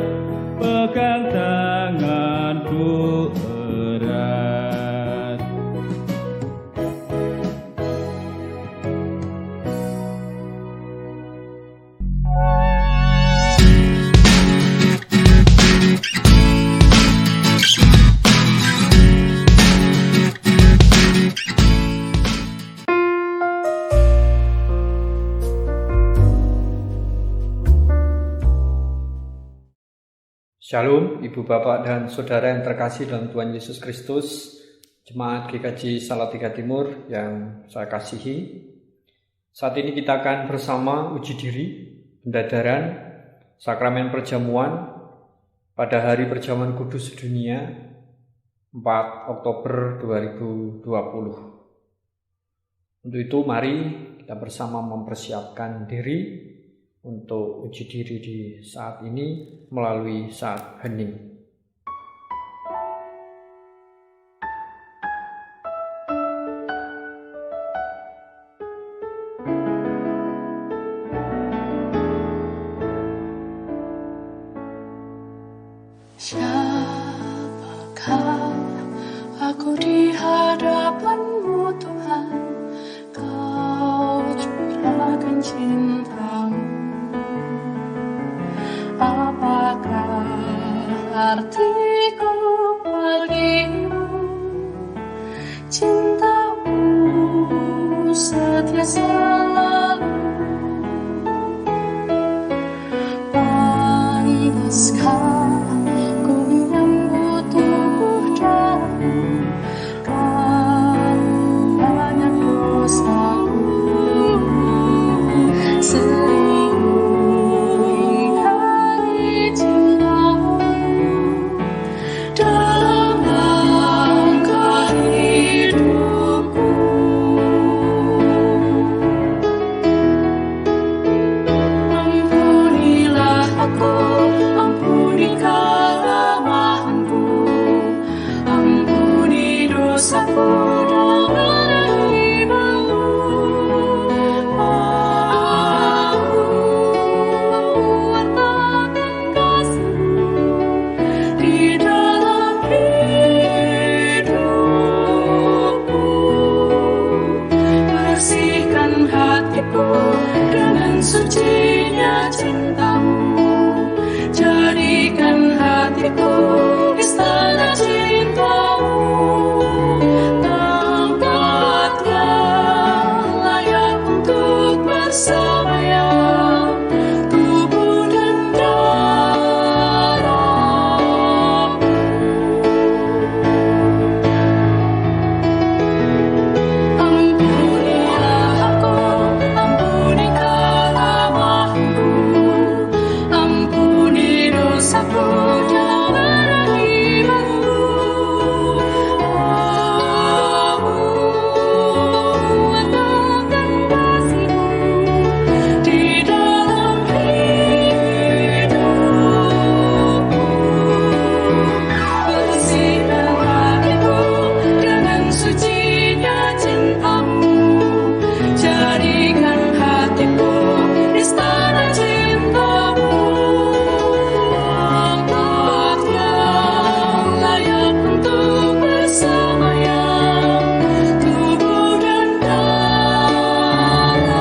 pegang tanganku erat. Shalom, Ibu Bapak dan Saudara yang terkasih dalam Tuhan Yesus Kristus, Jemaat GKJ Salatiga Timur yang saya kasihi. Saat ini kita akan bersama uji diri, pendadaran, sakramen perjamuan pada Hari Perjamuan Kudus Dunia 4 Oktober 2020. Untuk itu mari kita bersama mempersiapkan diri untuk uji diri di saat ini melalui saat hening. Siapakah aku di hadapan-Mu Tuhan, Kau curahkan cinta-Mu. Apakah artiku bagimu, cinta-Mu selalu. Pantaskah ku menyambut tubuh dalam banyak dosaku, sering ingkari cintamu dalam langkah hidupku. Ampunilah aku, ampuni kelemahanku, ampuni dosaku dan ibamu. Aku wartakan kasih-Mu di dalam hidupku. Bersihkan hatiku dengan sucinya cinta-Mu. Jadikan hatiku istana cinta-Mu, tempat yang layak untuk bersemayam, tubuh dan darah-Mu. Ampunilah aku, ampuni kelemahanku, ampuni dosaku dan ibamu. Aku wartakan kasih-Mu di dalam hidupku. Bersihkan hatiku dengan sucinya cinta-Mu. Jadikan hatiku istana cinta-Mu, tempat yang layak untuk bersemayam, tubuh dan darah-Mu.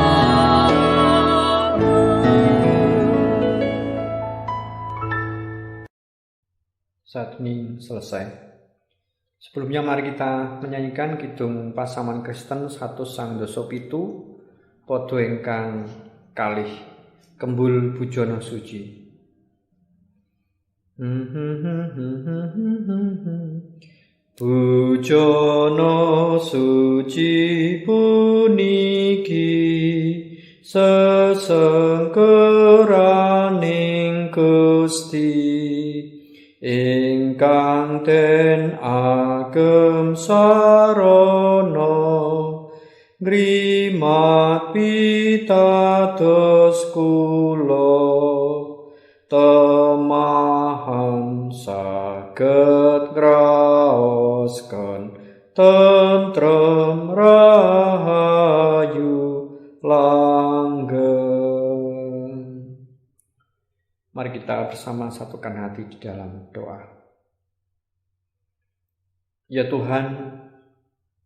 Saat ini selesai. Sebelumnya mari kita menyanyikan kidung pasaman Kristen 1 Sang Doso Pitu Podo ingkang kalih Kembul Bujono Suci. Bujono suci puniki sesengkeraning Gusti ingkang den agem sarana ngrimat pitados kula temahan saged ngraosken tentrem rahayu langgeng. Mari kita bersama satukan hati di dalam doa. Ya Tuhan,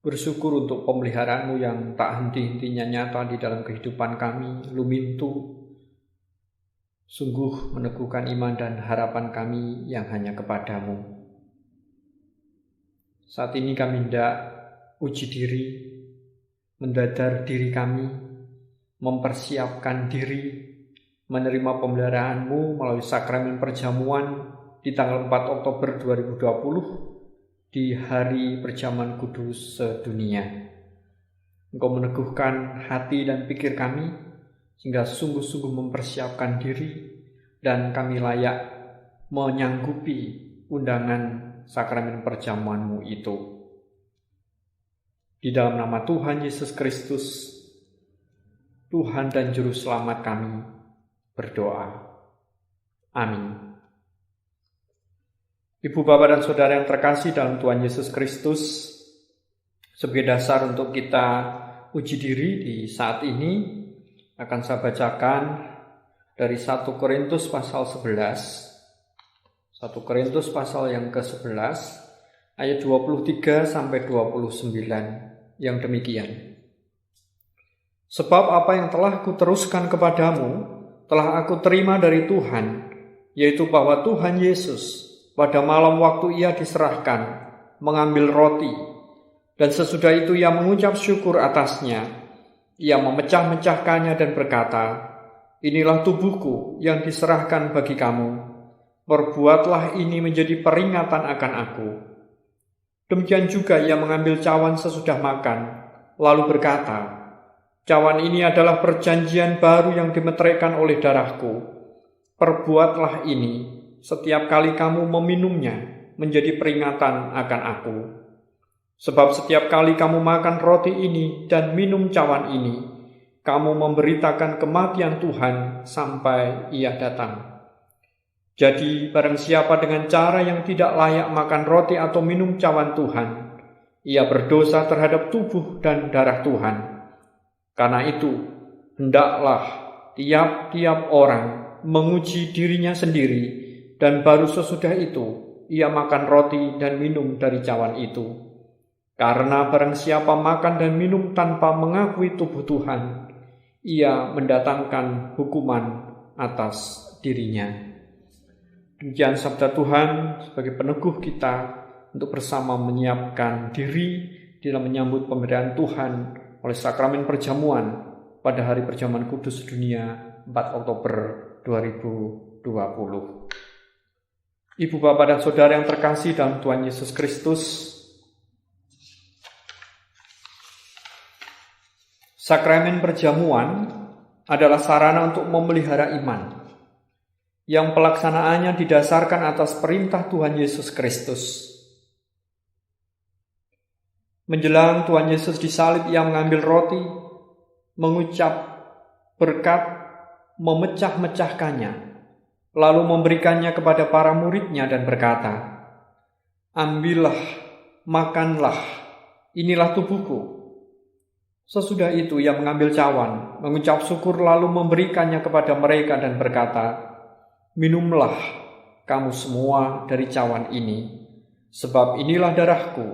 bersyukur untuk pemeliharaan-Mu yang tak henti-hentinya nyata di dalam kehidupan kami, lumintu. Sungguh meneguhkan iman dan harapan kami yang hanya kepada-Mu. Saat ini kami hendak uji diri, mendadar diri kami, mempersiapkan diri, menerima pemeliharaan-Mu melalui sakramen perjamuan di tanggal 4 Oktober 2020 di Hari Perjamuan Kudus Sedunia. Engkau meneguhkan hati dan pikir kami sehingga sungguh-sungguh mempersiapkan diri dan kami layak menyanggupi undangan sakramen perjamuan-Mu itu. Di dalam nama Tuhan Yesus Kristus, Tuhan dan Juru Selamat kami, berdoa. Amin. Ibu, Bapak, dan Saudara yang terkasih dalam Tuhan Yesus Kristus, sebagai dasar untuk kita uji diri di saat ini, akan saya bacakan dari 1 Korintus pasal 11. 1 Korintus pasal yang ke-11, ayat 23 sampai 29, yang demikian. Sebab apa yang telah kuteruskan kepadamu, telah aku terima dari Tuhan, yaitu bahwa Tuhan Yesus pada malam waktu Ia diserahkan mengambil roti, dan sesudah itu Ia mengucap syukur atasnya, Ia memecah-mecahkannya dan berkata, "Inilah tubuhku yang diserahkan bagi kamu. Perbuatlah ini menjadi peringatan akan aku." Demikian juga ia mengambil cawan sesudah makan, lalu berkata, "Cawan ini adalah perjanjian baru yang dimeteraikan oleh darahku. Perbuatlah ini setiap kali kamu meminumnya menjadi peringatan akan aku. Sebab setiap kali kamu makan roti ini dan minum cawan ini, kamu memberitakan kematian Tuhan sampai Ia datang. Jadi barang siapa dengan cara yang tidak layak makan roti atau minum cawan Tuhan, ia berdosa terhadap tubuh dan darah Tuhan. Karena itu, hendaklah tiap-tiap orang menguji dirinya sendiri, dan baru sesudah itu ia makan roti dan minum dari cawan itu. Karena barang siapa makan dan minum tanpa mengakui tubuh Tuhan, ia mendatangkan hukuman atas dirinya." Demikian sabda Tuhan sebagai peneguh kita untuk bersama menyiapkan diri dalam menyambut pemberian Tuhan oleh sakramen perjamuan pada Hari Perjamuan Kudus Dunia 4 Oktober 2020. Ibu, Bapak, dan Saudara yang terkasih dalam Tuhan Yesus Kristus, sakramen perjamuan adalah sarana untuk memelihara iman yang pelaksanaannya didasarkan atas perintah Tuhan Yesus Kristus. Menjelang Tuhan Yesus disalib, ia mengambil roti, mengucap berkat, memecah-mecahkannya, lalu memberikannya kepada para muridnya dan berkata, "Ambillah, makanlah, inilah tubuhku." Sesudah itu ia mengambil cawan, mengucap syukur lalu memberikannya kepada mereka dan berkata, "Minumlah kamu semua dari cawan ini, sebab inilah darahku,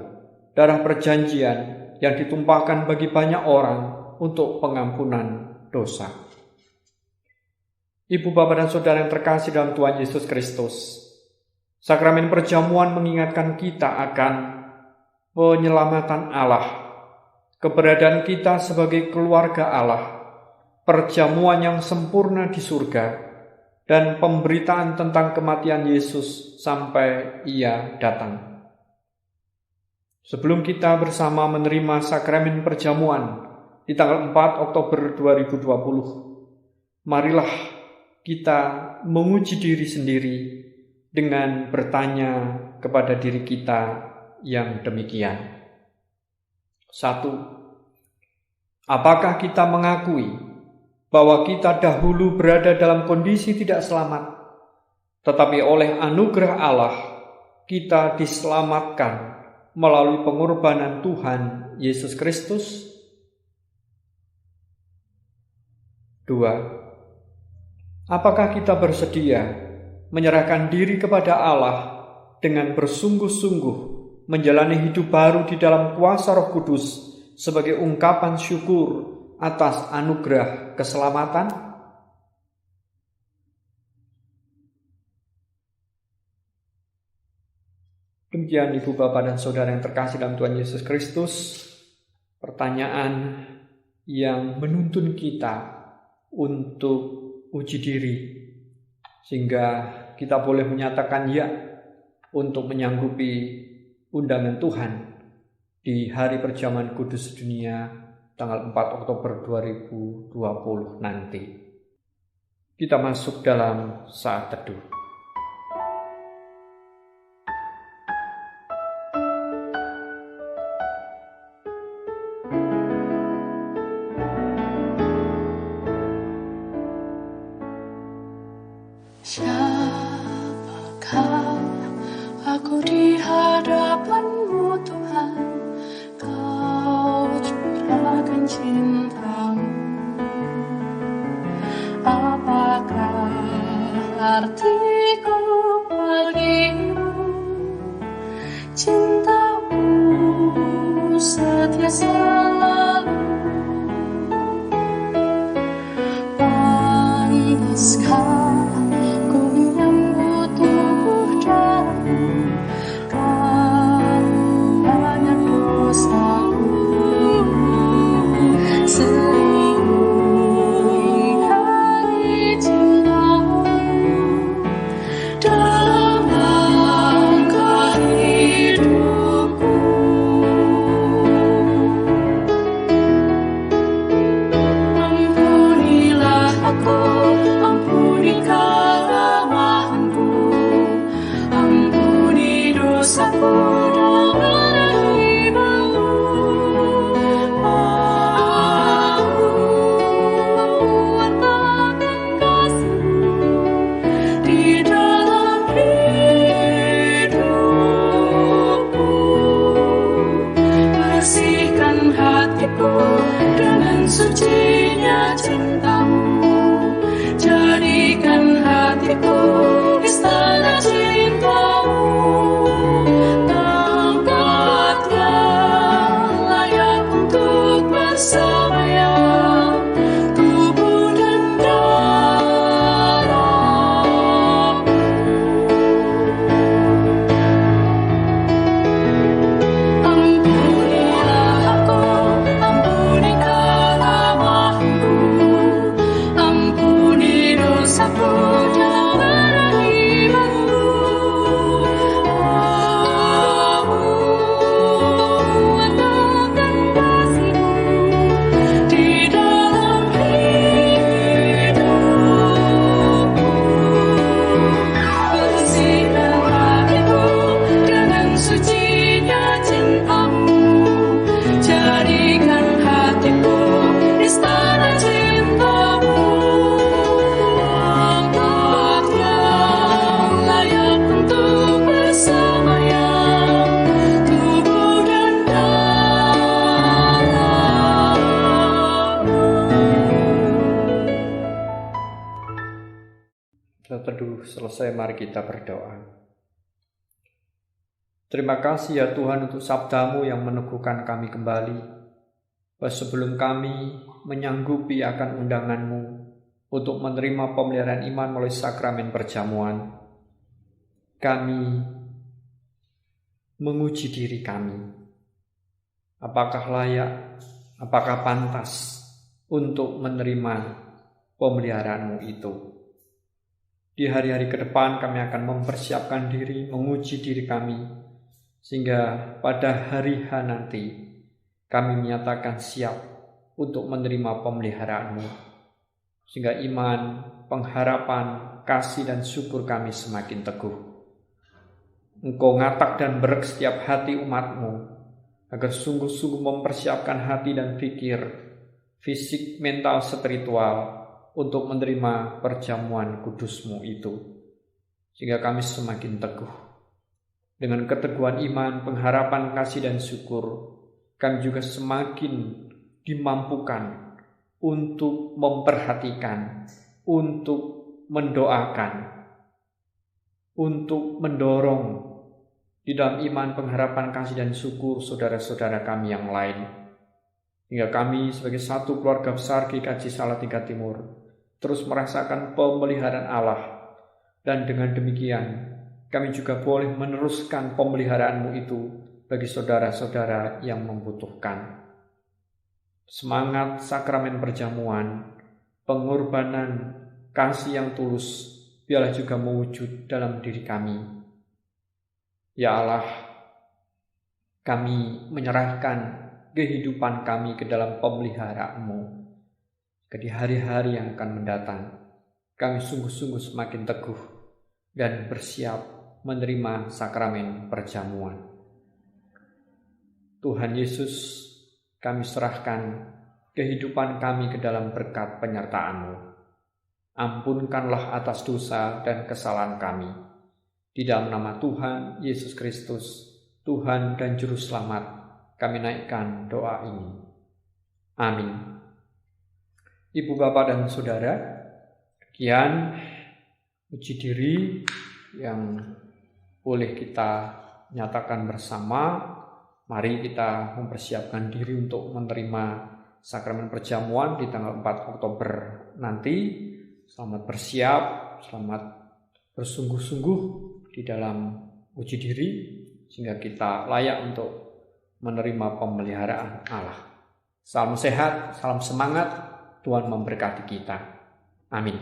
darah perjanjian yang ditumpahkan bagi banyak orang untuk pengampunan dosa." Ibu, Bapak, dan Saudara yang terkasih dalam Tuhan Yesus Kristus, sakramen perjamuan mengingatkan kita akan penyelamatan Allah, keberadaan kita sebagai keluarga Allah, perjamuan yang sempurna di surga, dan pemberitaan tentang kematian Yesus sampai Ia datang. Sebelum kita bersama menerima sakramen perjamuan di tanggal 4 Oktober 2020, marilah kita menguji diri sendiri dengan bertanya kepada diri kita yang demikian. 1. Apakah kita mengakui bahwa kita dahulu berada dalam kondisi tidak selamat, tetapi oleh anugerah Allah kita diselamatkan melalui pengorbanan Tuhan Yesus Kristus? 2. Apakah kita bersedia menyerahkan diri kepada Allah dengan bersungguh-sungguh menjalani hidup baru di dalam kuasa Roh Kudus sebagai ungkapan syukur atas anugerah keselamatan? Demikian Ibu, Bapak, dan Saudara yang terkasih dalam Tuhan Yesus Kristus, pertanyaan yang menuntun kita untuk uji diri, sehingga kita boleh menyatakan ya untuk menyanggupi undangan Tuhan di Hari Perjamuan Kudus Dunia tanggal 4 Oktober 2020 nanti. Kita masuk dalam saat teduh. Siapakah aku di hadapan-Mu Tuhan? Kau curahkan cinta-Mu. Apakah artiku bagimu? Cinta-Mu setia selalu. Pantaskah ku menyambut tubuh darah-Mu karena banyak dosaku? hatiku dengan sucinya cintamu. Jadikan hatiku istana cintamu. Tempat yang layak untuk bersemayam, tubuh dan darahmu. Ampunilah aku, ampuni kelemahanku, ampuni dosaku dalam berimanku. Warnakan kasih-Mu di dalam hidupku. Bersihkan hatiku dengan sucinya cintamu. Jadikan hatiku istana cintamu. Tempat yang layak untuk bersemayam, tubuh dan darahmu. Kita teduh selesai, mari kita berdoa. Terima kasih ya Tuhan untuk sabda-Mu yang meneguhkan kami kembali, bahwa sebelum kami menyanggupi akan undangan-Mu untuk menerima pemeliharaan iman melalui sakramen perjamuan, kami menguji diri kami. Apakah layak, apakah pantas untuk menerima pemeliharaan-Mu itu. Di hari-hari ke depan kami akan mempersiapkan diri, menguji diri kami, sehingga pada hari H nanti kami menyatakan siap untuk menerima pemeliharaan-Mu, sehingga iman, pengharapan, kasih dan syukur kami semakin teguh. Engkau ngatak dan berek setiap hati umat-Mu, agar sungguh-sungguh mempersiapkan hati dan pikir, fisik, mental, spiritual, untuk menerima perjamuan kudus-Mu itu, sehingga kami semakin teguh. Dengan keteguhan iman, pengharapan, kasih dan syukur, kami juga semakin dimampukan untuk memperhatikan, untuk mendoakan, untuk mendorong di dalam iman, pengharapan, kasih dan syukur saudara-saudara kami yang lain. Hingga kami sebagai satu keluarga besar GKJ Salatiga Timur terus merasakan pemeliharaan Allah, dan dengan demikian kami juga boleh meneruskan pemeliharaan-Mu itu bagi saudara-saudara yang membutuhkan. Semangat sakramen perjamuan, pengorbanan, kasih yang tulus, biarlah juga mewujud dalam diri kami. Ya Allah, kami menyerahkan kehidupan kami ke dalam pemeliharaan-Mu. Di hari-hari yang akan mendatang, kami sungguh-sungguh semakin teguh dan bersiap menerima sakramen perjamuan. Tuhan Yesus, kami serahkan kehidupan kami ke dalam berkat penyertaan-Mu. Ampunkanlah atas dosa dan kesalahan kami. Di dalam nama Tuhan Yesus Kristus, Tuhan dan Juru Selamat, kami naikkan doa ini. Amin. Ibu, Bapak, dan Saudara, demikian uji diri yang boleh kita nyatakan bersama. Mari kita mempersiapkan diri untuk menerima sakramen perjamuan di tanggal 4 Oktober nanti. Selamat bersiap, selamat bersungguh-sungguh di dalam uji diri, sehingga kita layak untuk menerima pemeliharaan Allah. Salam sehat, salam semangat, Tuhan memberkati kita. Amin.